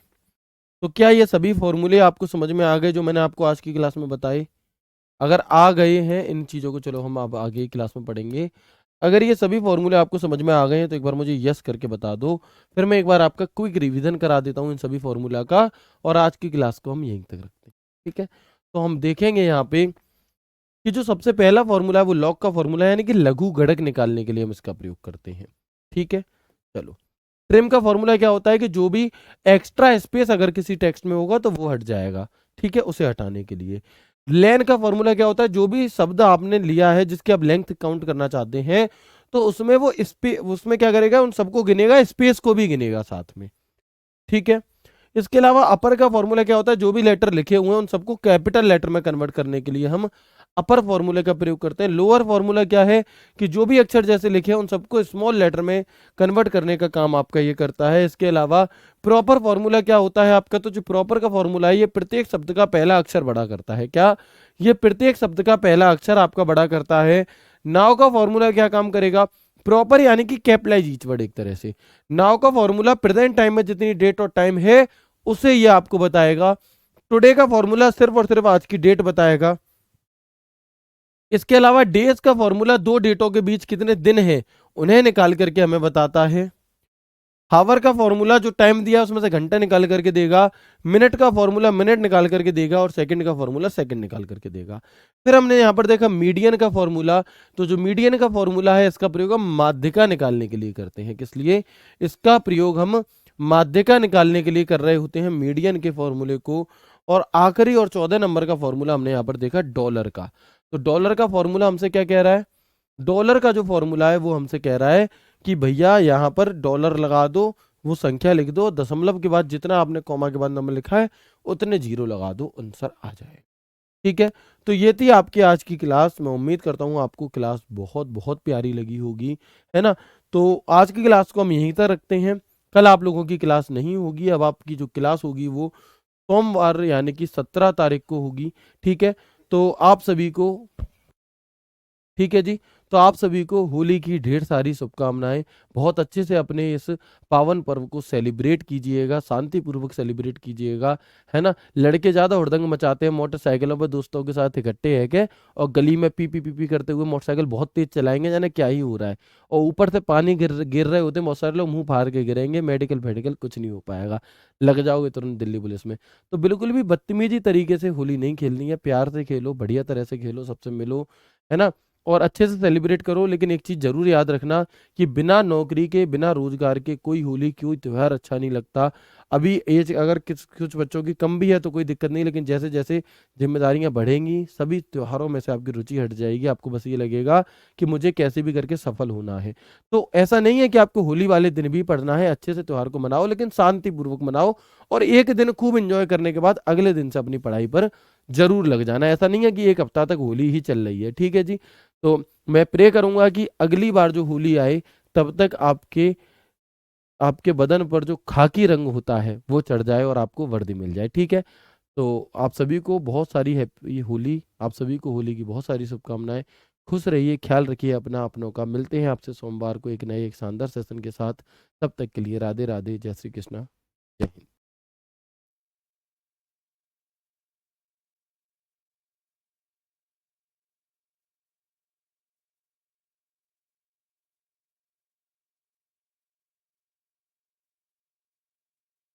तो क्या ये सभी फॉर्मूले आपको समझ में आ गए जो मैंने आपको आज की क्लास में बताए, अगर आ गए हैं इन चीज़ों को, चलो हम अब आगे की क्लास में पढ़ेंगे। अगर ये सभी फॉर्मूले आपको समझ में आ गए हैं तो एक बार मुझे यस करके बता दो, फिर मैं एक बार आपका क्विक रिवीजन करा देता हूँ इन सभी फॉर्मूला का, और आज की क्लास को हम यहीं तक रखते हैं। ठीक है, तो हम देखेंगे यहाँ पे कि जो सबसे पहला फॉर्मूला है वो लॉग का फॉर्मूला है, यानी कि लघु घटक निकालने के लिए हम इसका प्रयोग करते हैं। ठीक है, चलो ट्रिम का फॉर्मूला क्या होता है कि जो भी एक्स्ट्रा स्पेस अगर किसी टेक्स्ट में होगा तो वो हट जाएगा, ठीक है, उसे हटाने के लिए। लेन का फॉर्मूला क्या होता है, जो भी शब्द आपने लिया है जिसकी आप लेंथ काउंट करना चाहते हैं तो उसमें वो उसमें क्या करेगा, उन सबको गिनेगा, स्पेस को भी गिनेगा साथ में। ठीक है, इसके अलावा अपर का फॉर्मूला क्या होता है, जो भी लेटर लिखे हुए हैं उन सबको कैपिटल लेटर में कन्वर्ट करने के लिए हम अपर फॉर्मूले का प्रयोग करते हैं। लोअर फॉर्मूला क्या है कि जो भी अक्षर जैसे लिखे हैं उन सबको स्मॉल लेटर में कन्वर्ट करने का काम आपका ये करता है। इसके अलावा प्रॉपर फॉर्मूला क्या होता है आपका, तो जो प्रॉपर का फॉर्मूला है ये प्रत्येक शब्द का पहला अक्षर बड़ा करता है। क्या, ये प्रत्येक शब्द का पहला अक्षर आपका बड़ा करता है। नाउ का फॉर्मूला क्या काम करेगा, प्रॉपर यानी कि कैपिटलाइज ईच वर्ड, एक तरह से नाउ का फॉर्मूला प्रेजेंट टाइम में जितनी डेट और टाइम है उसे ये आपको बताएगा। टुडे का फॉर्मूला सिर्फ और सिर्फ आज की डेट बताएगा। इसके अलावा डेज का फॉर्मूला दो डेटों के बीच कितने दिन हैं उन्हें निकाल करके हमें बताता है। हावर का फॉर्मूला जो टाइम दिया उसमें से घंटा निकाल करके देगा। मिनट का फॉर्मूला मिनट निकाल करके देगा और सेकंड का फॉर्मूला सेकंड निकाल करके देगा। फिर हमने यहाँ पर देखा मीडियन का फॉर्मूला। तो जो मीडियन का फॉर्मूला है इसका प्रयोग हम माध्यिका निकालने के लिए करते हैं। किस लिए? इसका प्रयोग हम माध्यिका निकालने के लिए कर रहे होते हैं, मीडियन के फॉर्मूले को। और आखिरी और 14 नंबर का फॉर्मूला हमने यहाँ पर देखा डॉलर का। तो डॉलर का फॉर्मूला हमसे क्या कह रहा है? डॉलर का जो फॉर्मूला है वो हमसे कह रहा है कि भैया यहाँ पर डॉलर लगा दो, वो संख्या लिख दो, दशमलव के बाद जितना आपने कॉमा के बाद नंबर लिखा है उतने जीरो लगा दो, आंसर आ जाए। ठीक है, तो ये थी आपकी आज की क्लास। मैं उम्मीद करता हूँ आपको क्लास बहुत बहुत प्यारी लगी होगी, है ना। तो आज की क्लास को हम यहीं तक रखते हैं। कल आप लोगों की क्लास नहीं होगी। अब आपकी जो क्लास होगी वो सोमवार यानी कि 17 तारीख को होगी। ठीक है, तो आप सभी को, ठीक है जी, तो आप सभी को होली की ढेर सारी शुभकामनाएं। बहुत अच्छे से अपने इस पावन पर्व को सेलिब्रेट कीजिएगा, शांतिपूर्वक सेलिब्रेट कीजिएगा, है ना। लड़के ज्यादा हुड़दंग मचाते हैं मोटरसाइकिलों पर दोस्तों के साथ इकट्ठे है के, और गली में पी पी पी पी करते हुए मोटरसाइकिल बहुत तेज चलाएंगे, जाने क्या ही हो रहा है। और ऊपर से पानी गिर गिर रहे होते हैं, बहुत सारे लोग मुंह फाड़ के गिरेंगे, मेडिकल फेडिकल कुछ नहीं हो पाएगा, लग जाओगे तुरंत दिल्ली पुलिस में। तो बिल्कुल भी बदतमीजी तरीके से होली नहीं खेलनी है, प्यार से खेलो, बढ़िया तरह से खेलो, सबसे मिलो, है ना, और अच्छे से सेलिब्रेट करो। लेकिन एक चीज जरूर याद रखना कि बिना नौकरी के, बिना रोजगार के कोई होली, कोई त्योहार अच्छा नहीं लगता। अभी एज अगर कुछ बच्चों की कम भी है तो कोई दिक्कत नहीं, लेकिन जैसे जैसे जिम्मेदारियां बढ़ेंगी सभी त्योहारों में से आपकी रुचि हट जाएगी। आपको बस ये लगेगा कि मुझे कैसे भी करके सफल होना है। तो ऐसा नहीं है कि आपको होली वाले दिन भी पढ़ना है, अच्छे से त्योहार को मनाओ, लेकिन शांतिपूर्वक मनाओ। और एक दिन खूब एंजॉय करने के बाद अगले दिन से अपनी पढ़ाई पर जरूर लग जाना। ऐसा नहीं है कि एक हफ्ता तक होली ही चल रही है। ठीक है जी, तो मैं प्रे करूंगा कि अगली बार जो होली आए तब तक आपके आपके बदन पर जो खाकी रंग होता है वो चढ़ जाए और आपको वर्दी मिल जाए। ठीक है, तो आप सभी को बहुत सारी हैप्पी होली, आप सभी को होली की बहुत सारी शुभकामनाएं। खुश रहिए, ख्याल रखिए अपना अपनों का। मिलते हैं आपसे सोमवार को एक नए एक शानदार सेशन के साथ। तब तक के लिए राधे राधे, जय श्री कृष्णा, जय हिंद।